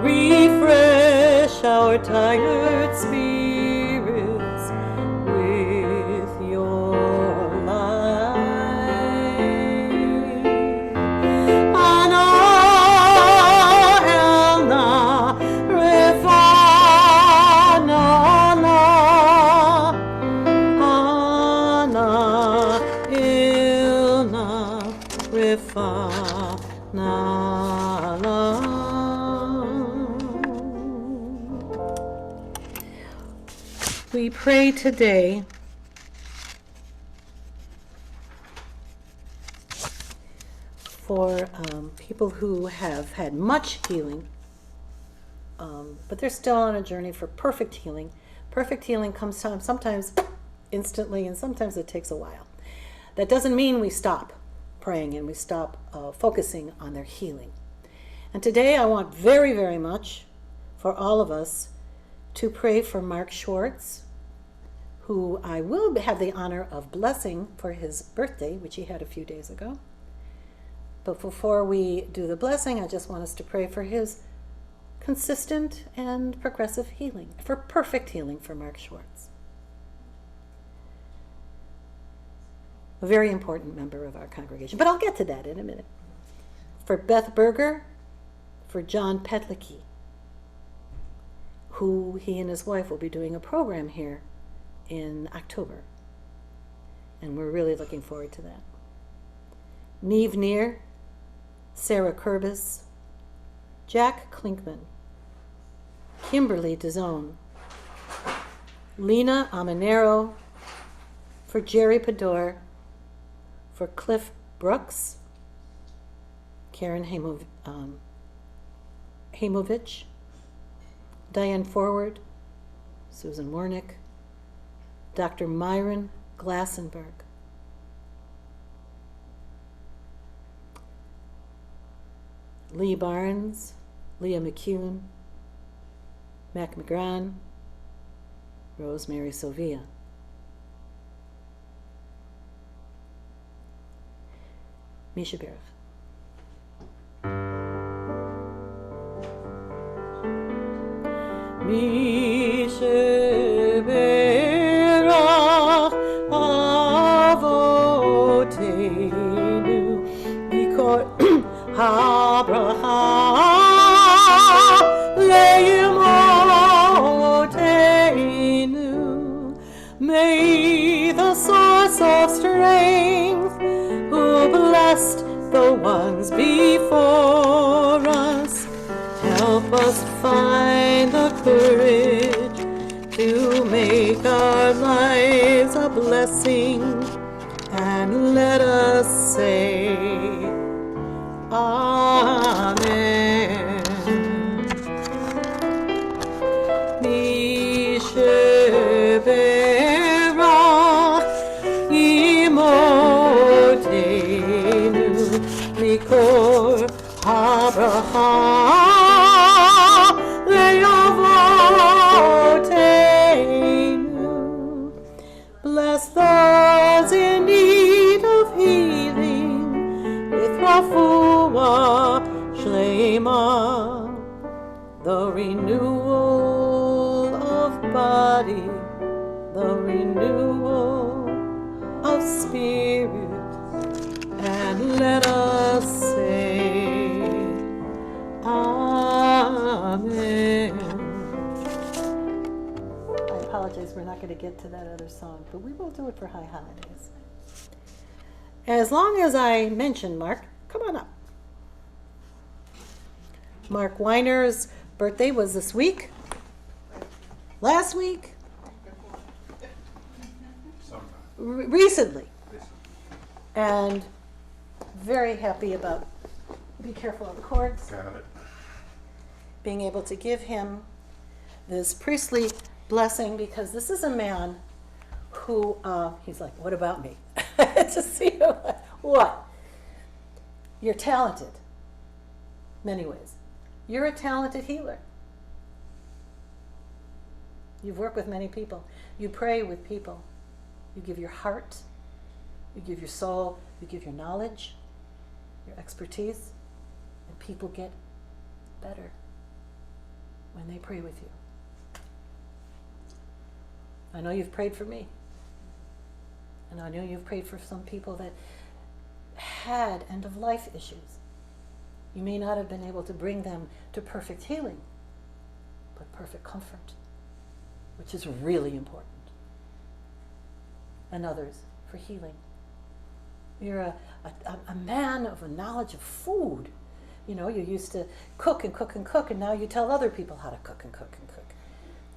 Refresh our tired spirits with your light. Ana Elna Rafana Allah. Ana Elna Rafana Allah. We pray today for people who have had much healing, but they're still on a journey for perfect healing. Perfect healing comes sometimes instantly, and sometimes it takes a while. That doesn't mean we stop praying and we stop focusing on their healing. And today I want very, very much for all of us to pray for Mark Schwartz, who I will have the honor of blessing for his birthday, which he had a few days ago. But before we do the blessing, I just want us to pray for his consistent and progressive healing, for perfect healing for Mark Schwartz. A very important member of our congregation, but I'll get to that in a minute. For Beth Berger, for John Petlicki, who he and his wife will be doing a program here in October. And we're really looking forward to that. Neve Neer, Sarah Kurbis, Jack Klinkman, Kimberly DeZone, Lena Amanero, for Jerry Pador, for Cliff Brooks, Karen Hamovich, Diane Forward, Susan Warnick, Dr. Myron Glassenberg, Lee Barnes, Leah McCune, Mac McGran, Rosemary Sovia. Misha Berach. Misha Berach Avotenu Mikor HaBracha Leimotenu. May the source of strength, who blessed the ones before us, help us find the courage to make our lives a blessing, and let us say Amen. Misheberach imotenu mikor habracha le'avotenu. Bless those in need of healing with refuah shlema, the renewal of body, the renewal of spirit, and let us say Amen. I apologize, we're not going to get to that other song, but we will do it for High Holidays. As long as I mention Mark, come on up. Mark Weiner's birthday was this week, last week, recently, and very happy about, be careful of the cords, being able to give him this priestly blessing, because this is a man who, he's like, what about me? To see what? You're talented, many ways. You're a talented healer. You've worked with many people. You pray with people. You give your heart. You give your soul. You give your knowledge, your expertise, and people get better when they pray with you. I know you've prayed for me. And I know you've prayed for some people that had end-of-life issues. You may not have been able to bring them to perfect healing, but perfect comfort, which is really important. And others for healing. You're a man of a knowledge of food. You know, you used to cook and cook and cook, and now you tell other people how to cook and cook and cook,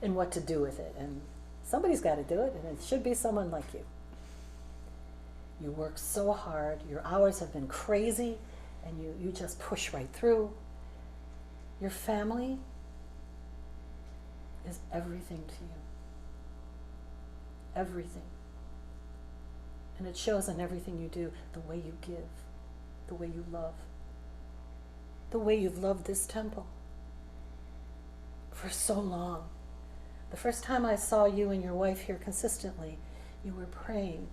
and what to do with it. And somebody's got to do it, and it should be someone like you. You work so hard. Your hours have been crazy, and you just push right through. Your family is everything to you. Everything. And it shows in everything you do, the way you give, the way you love, the way you've loved this temple for so long. The first time I saw you and your wife here consistently, you were praying.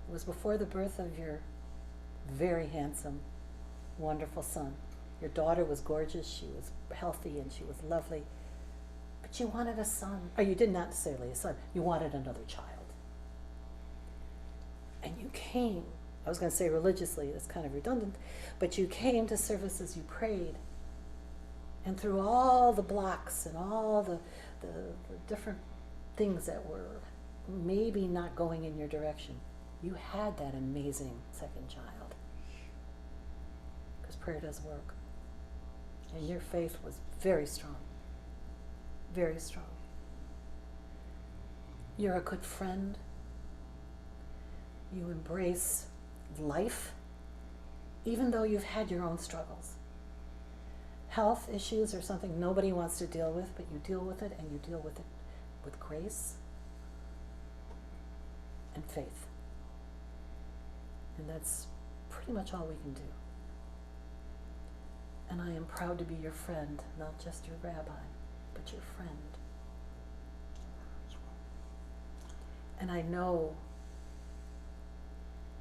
It was before the birth of your very handsome, wonderful son. Your daughter was gorgeous, she was healthy, and she was lovely. But you wanted a son. Or you did not necessarily a son. You wanted another child. And you came, I was going to say religiously, that's kind of redundant, but you came to services, you prayed. And through all the blocks and all the different things that were maybe not going in your direction. You had that amazing second child. Because prayer does work. And your faith was very strong. Very strong. You're a good friend. You embrace life, even though you've had your own struggles. Health issues are something nobody wants to deal with, but you deal with it, and you deal with it with grace and faith. And that's pretty much all we can do. And I am proud to be your friend, not just your rabbi, but your friend. And I know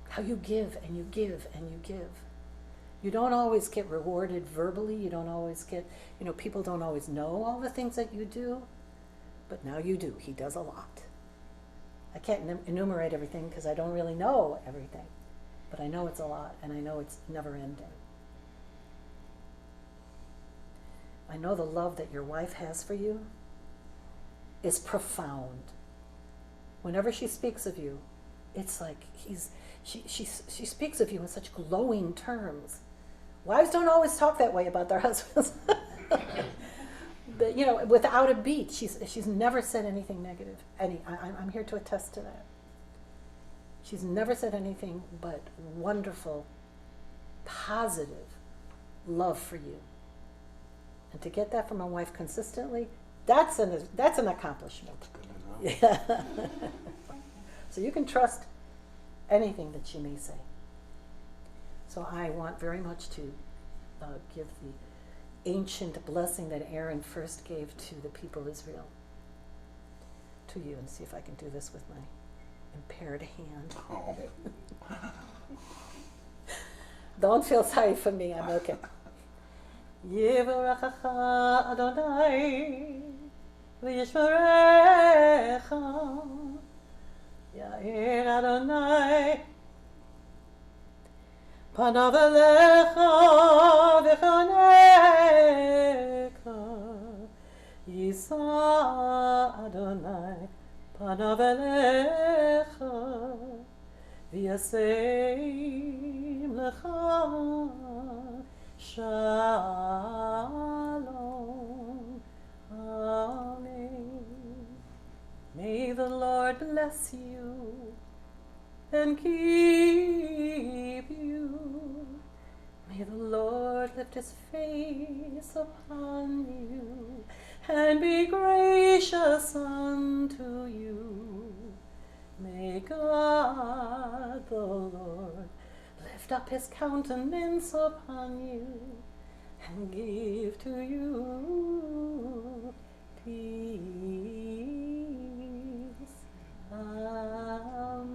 how you give and you give and you give. You don't always get rewarded verbally. You don't always get, people don't always know all the things that you do, but now you do. He does a lot. I can't enumerate everything because I don't really know everything, but I know it's a lot, and I know it's never ending. I know the love that your wife has for you is profound. Whenever she speaks of you, it's like she speaks of you in such glowing terms. Wives don't always talk that way about their husbands. But, without a beat, she's never said anything negative. I'm here to attest to that. She's never said anything but wonderful, positive love for you. And to get that from a wife consistently, that's an accomplishment. That's good enough. Yeah. So you can trust anything that she may say. So I want very much to give the ancient blessing that Aaron first gave to the people of Israel to you, and see if I can do this with my impaired hand. Oh. Don't feel sorry for me, I'm okay. Yivarechecha Adonai v'yishmerecha Ya'ir Adonai panav elecha v'chonecha Yisa Adonai panav elecha v'yaseim lecha Shalom. Amen. May the Lord bless you and keep you. May the Lord lift his face upon you and be gracious unto you. May God the Lord lift up his countenance upon you and give to you peace. Amen.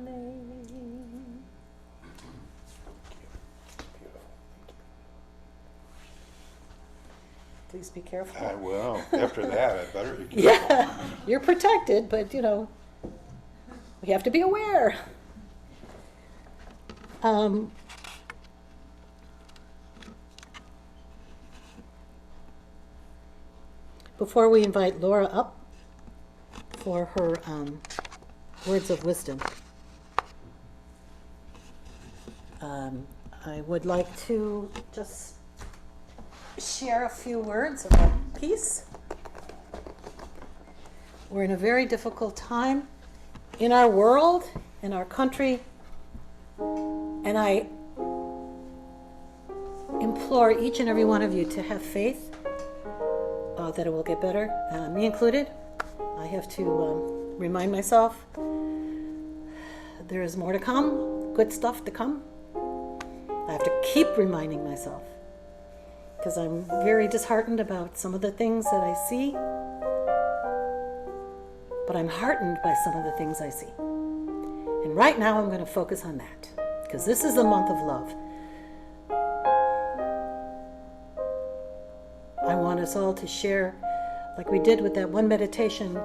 Please be careful. I will. After that, I better be careful. Yeah, you're protected, but we have to be aware. Before we invite Laura up for her words of wisdom, I would like to just share a few words of peace. We're in a very difficult time in our world, in our country, and I implore each and every one of you to have faith that it will get better, me included. I have to remind myself there is more to come, good stuff to come. I have to keep reminding myself because I'm very disheartened about some of the things that I see, but I'm heartened by some of the things I see. And right now I'm going to focus on that because this is the month of love. I want us all to share, like we did with that one meditation,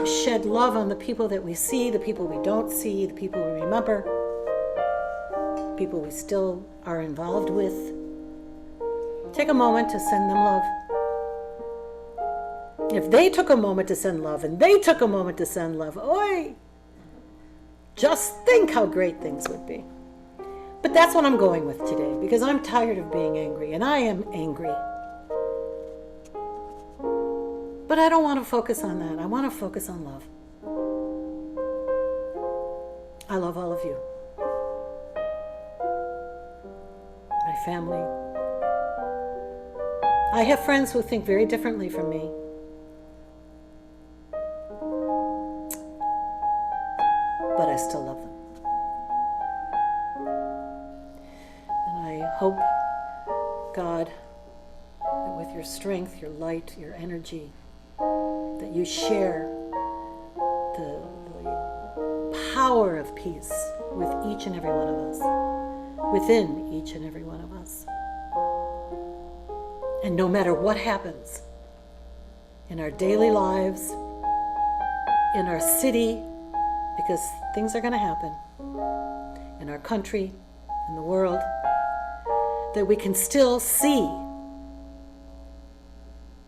shed love on the people that we see, the people we don't see, the people we remember, the people we still are involved with. Take a moment to send them love. If they took a moment to send love, and they took a moment to send love, oi, Just think how great things would be. But that's what I'm going with today, because I'm tired of being angry, and I am angry. But I don't want to focus on that. I want to focus on love. I love all of you. My family. I have friends who think very differently from me. But I still love them. And I hope, God, that with your strength, your light, your energy, that you share the power of peace with each and every one of us, within each and every one of us. And no matter what happens in our daily lives, in our city, because things are going to happen, in our country, in the world, that we can still see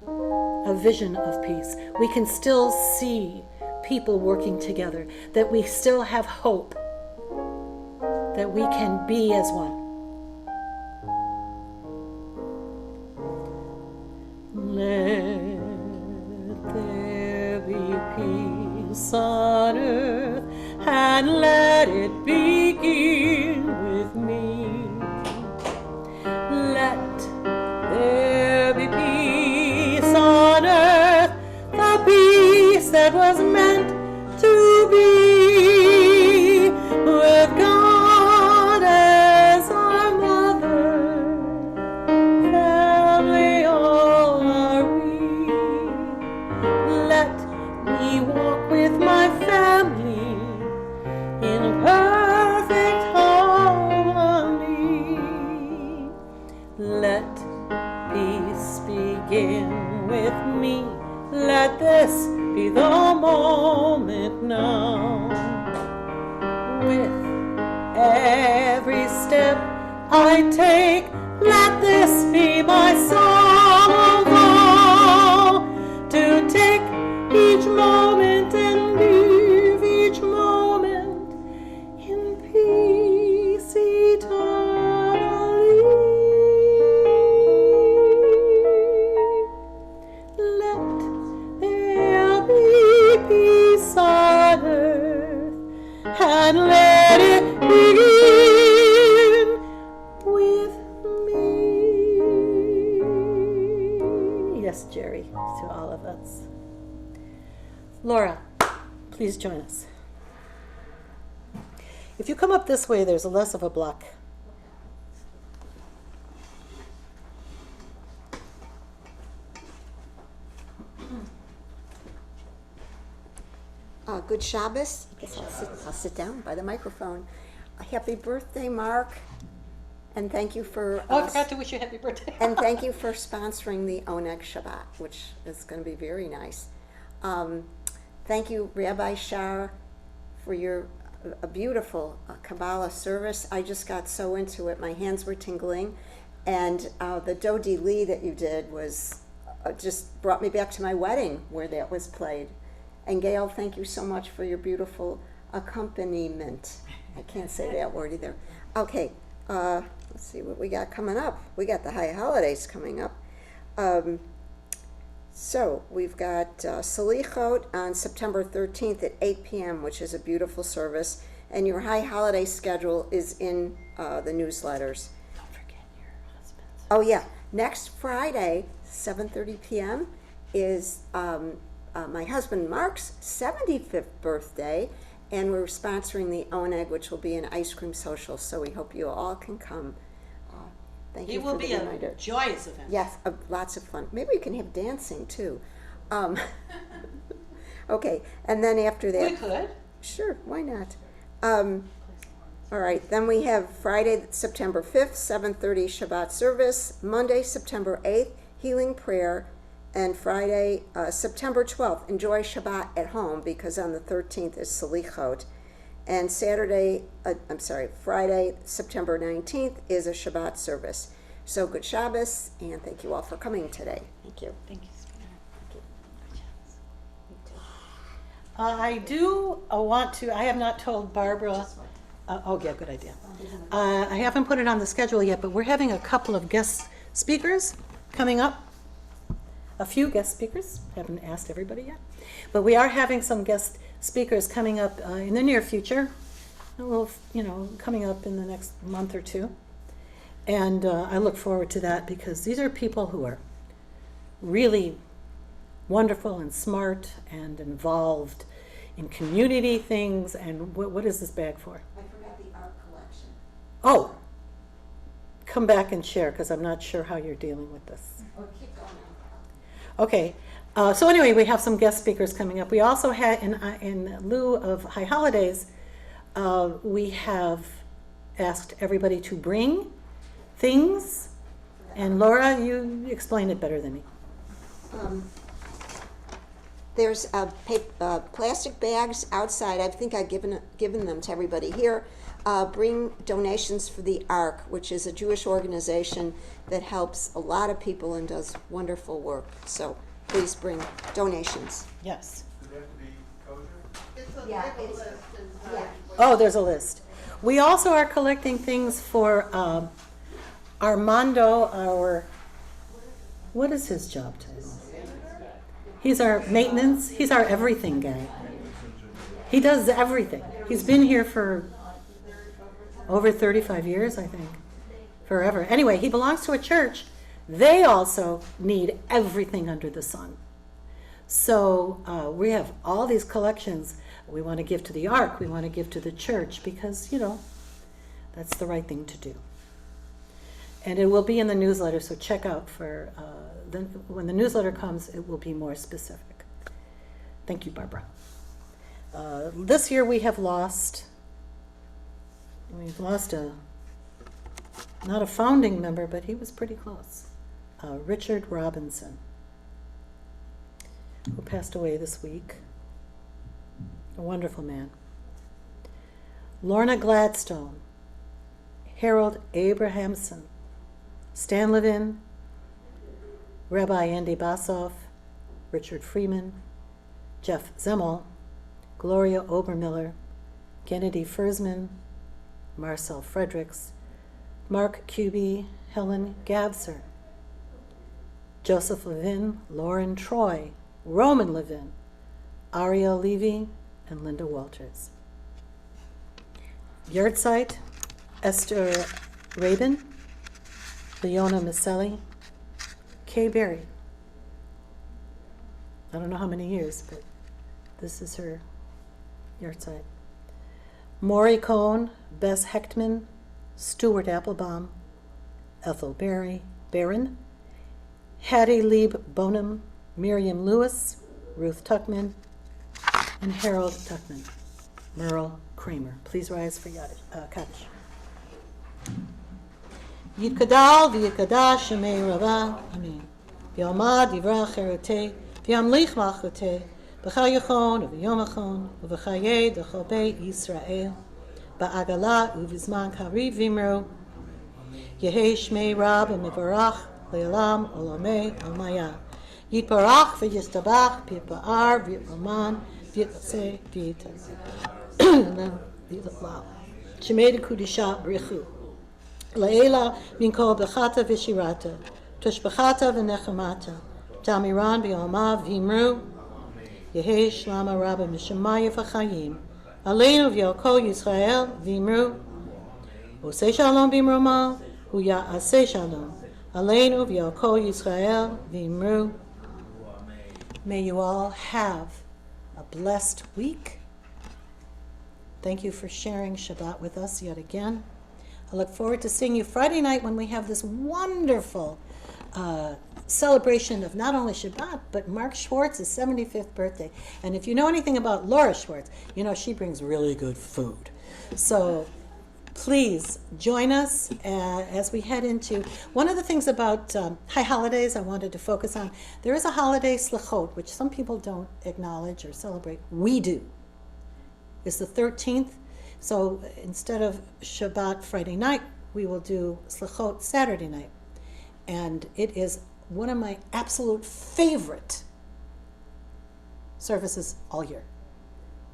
a vision of peace. We can still see people working together, that we still have hope, that we can be as one. Let there be peace on earth, and let it begin with me. Let there be peace on earth, the peace that was meant to be, with God as our mother, family all are we. Let me walk with my family in perfect harmony. Let peace begin with me. Let this be the moment now. With every step I take, let this be my song of all. To take each moment and live each moment in peace eternally. Let there be peace on earth, and let it begin with me. Yes, Jerry, to all of us. Laura, please join us. If you come up this way, there's less of a block. Good Shabbos. I guess I'll sit down by the microphone. Happy birthday, Mark. And thank you for... Oh, I forgot to wish you happy birthday. and thank you for sponsoring the Oneg Shabbat, which is going to be very nice. Thank you, Rabbi Shar, for your a beautiful Kabbalah service. I just got so into it. My hands were tingling. And the Dodi Lee that you did was just brought me back to my wedding where that was played. And Gail, thank you so much for your beautiful accompaniment. I can't say that word either. Okay, let's see what we got coming up. We got the high holidays coming up. So we've got Salichot on September 13th at 8 p.m., which is a beautiful service. And your high holiday schedule is in the newsletters. Don't forget your husband's. Oh yeah, next Friday, 7:30 p.m. is my husband Mark's 75th birthday, and we're sponsoring the Oneg, which will be an ice cream social, so we hope you all can come. Thank you It will for the be a reminder. joyous event. Yes, lots of fun. Maybe we can have dancing too. Okay, and then after that... We could. Sure, why not? All right, then we have Friday, September 5th, 7:30 Shabbat service, Monday, September 8th, healing prayer, and Friday, September 12th, enjoy Shabbat at home, because on the 13th is Salichot. And Friday, September 19th is a Shabbat service. So good Shabbos, and thank you all for coming today. Thank you. Thank you, sweetheart. Thank you. Good job. You too. I do want to, I have not told Barbara, oh yeah, good idea. I haven't put it on the schedule yet, but we're having a couple of guest speakers coming up. A few guest speakers, haven't asked everybody yet. But we are having some guest speakers coming up in the near future. A little, coming up in the next month or two. And I look forward to that because these are people who are really wonderful and smart and involved in community things. And what is this bag for? I forgot the art collection. Oh, come back and share because I'm not sure how you're dealing with this. Or keep going. Okay, so anyway, we have some guest speakers coming up. We also had, in lieu of high holidays, we have asked everybody to bring things. And Laura, you explain it better than me. There's plastic bags outside. I think I've given them to everybody here. Bring donations for the Ark, which is a Jewish organization that helps a lot of people and does wonderful work. So please bring donations. Yes. Does it have to be kosher? Yeah, yeah. Oh, there's a list. We also are collecting things for Armando, what is his job title? He's our maintenance, he's our everything guy. He does everything. He's been here for over 35 years, I think. Forever. Anyway, he belongs to a church. They also need everything under the sun. So we have all these collections. We want to give to the Ark. We want to give to the church because, that's the right thing to do. And it will be in the newsletter, so check out for when the newsletter comes, it will be more specific. Thank you, Barbara. This year we've lost not a founding member, but he was pretty close. Richard Robinson, who passed away this week. A wonderful man. Lorna Gladstone, Harold Abrahamson, Stan Levin, Rabbi Andy Bassoff, Richard Freeman, Jeff Zimmel, Gloria Obermiller, Kennedy Fersman, Marcel Fredericks, Mark Kuby, Helen Gabser, Joseph Levin, Lauren Troy, Roman Levin, Ariel Levy, and Linda Walters. Yahrzeit, Esther Rabin, Leona Maselli, Kay Berry. I don't know how many years, but this is her yahrzeit. Maury Cohn, Bess Hechtman, Stuart Applebaum, Ethel Barron, Hattie Lieb Bonham, Miriam Lewis, Ruth Tuckman, and Harold Tuckman. Merle Kramer. Please rise for Kaddish. Yitkadal v'yikadash shemei Rava, Amen. V'yomad yivrach cherutei, v'yamlich malchutei, b'chal yachon v'yom achon, v'chayei d'chol beit Yisrael, ba'agala u'vizman kariv v'imru, Yehei shmei Rab u'mivarach le'olam olamei almaya. Yitbarach v'yistabach v'yipa'ar v'yitlaman v'yitzeh v'yitaz. Shemei d'kudisha b'richu. Laela minko bechata v'shirata, tushbechata v'nechamata, tamiran v'yoma v'imru, Yehei shlama rabba mishamaya v'chayim, aleinu v'yoko Yisrael v'imru, Osei shalom v'imroma, huya asei shalom, aleinu v'yoko Yisrael v'imru. May you all have a blessed week. Thank you for sharing Shabbat with us yet again. I look forward to seeing you Friday night when we have this wonderful celebration of not only Shabbat, but Mark Schwartz's 75th birthday. And if you know anything about Laura Schwartz, you know she brings really good food. So please join us as we head into one of the things about high holidays I wanted to focus on. There is a holiday Slichot, which some people don't acknowledge or celebrate. We do. It's the 13th. So instead of Shabbat Friday night, we will do Slichot Saturday night. And it is one of my absolute favorite services all year.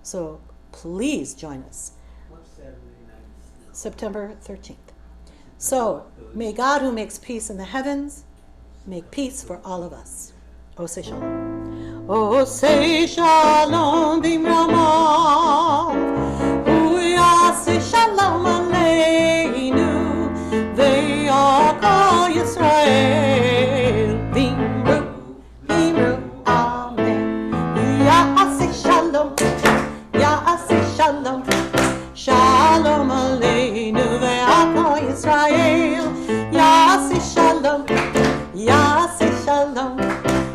So please join us. What's Saturday night? September 13th. So may God who makes peace in the heavens make peace for all of us. Oh, say shalom. Oh, say shalom bimramav. Uya say shalom aleinu. Ve'yakol Yisrael. Bimru, bimru, amen. Ya say shalom. Ya say shalom. Shalom aleinu ve'akol Yisrael. Ya say shalom. Ya say shalom.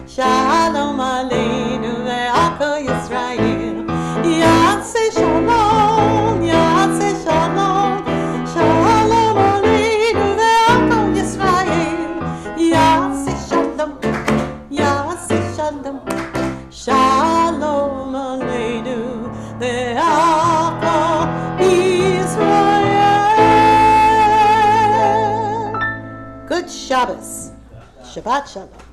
Shalom aleinu ve'akol Yisrael. Yaseh shalom, yaseh shalom. Shalom aleinu ve'akol Yisrael. Yaseh shalom, yaseh shalom. Shalom aleinu ve'akol Yisrael. Good Shabbos. Shabbat shalom.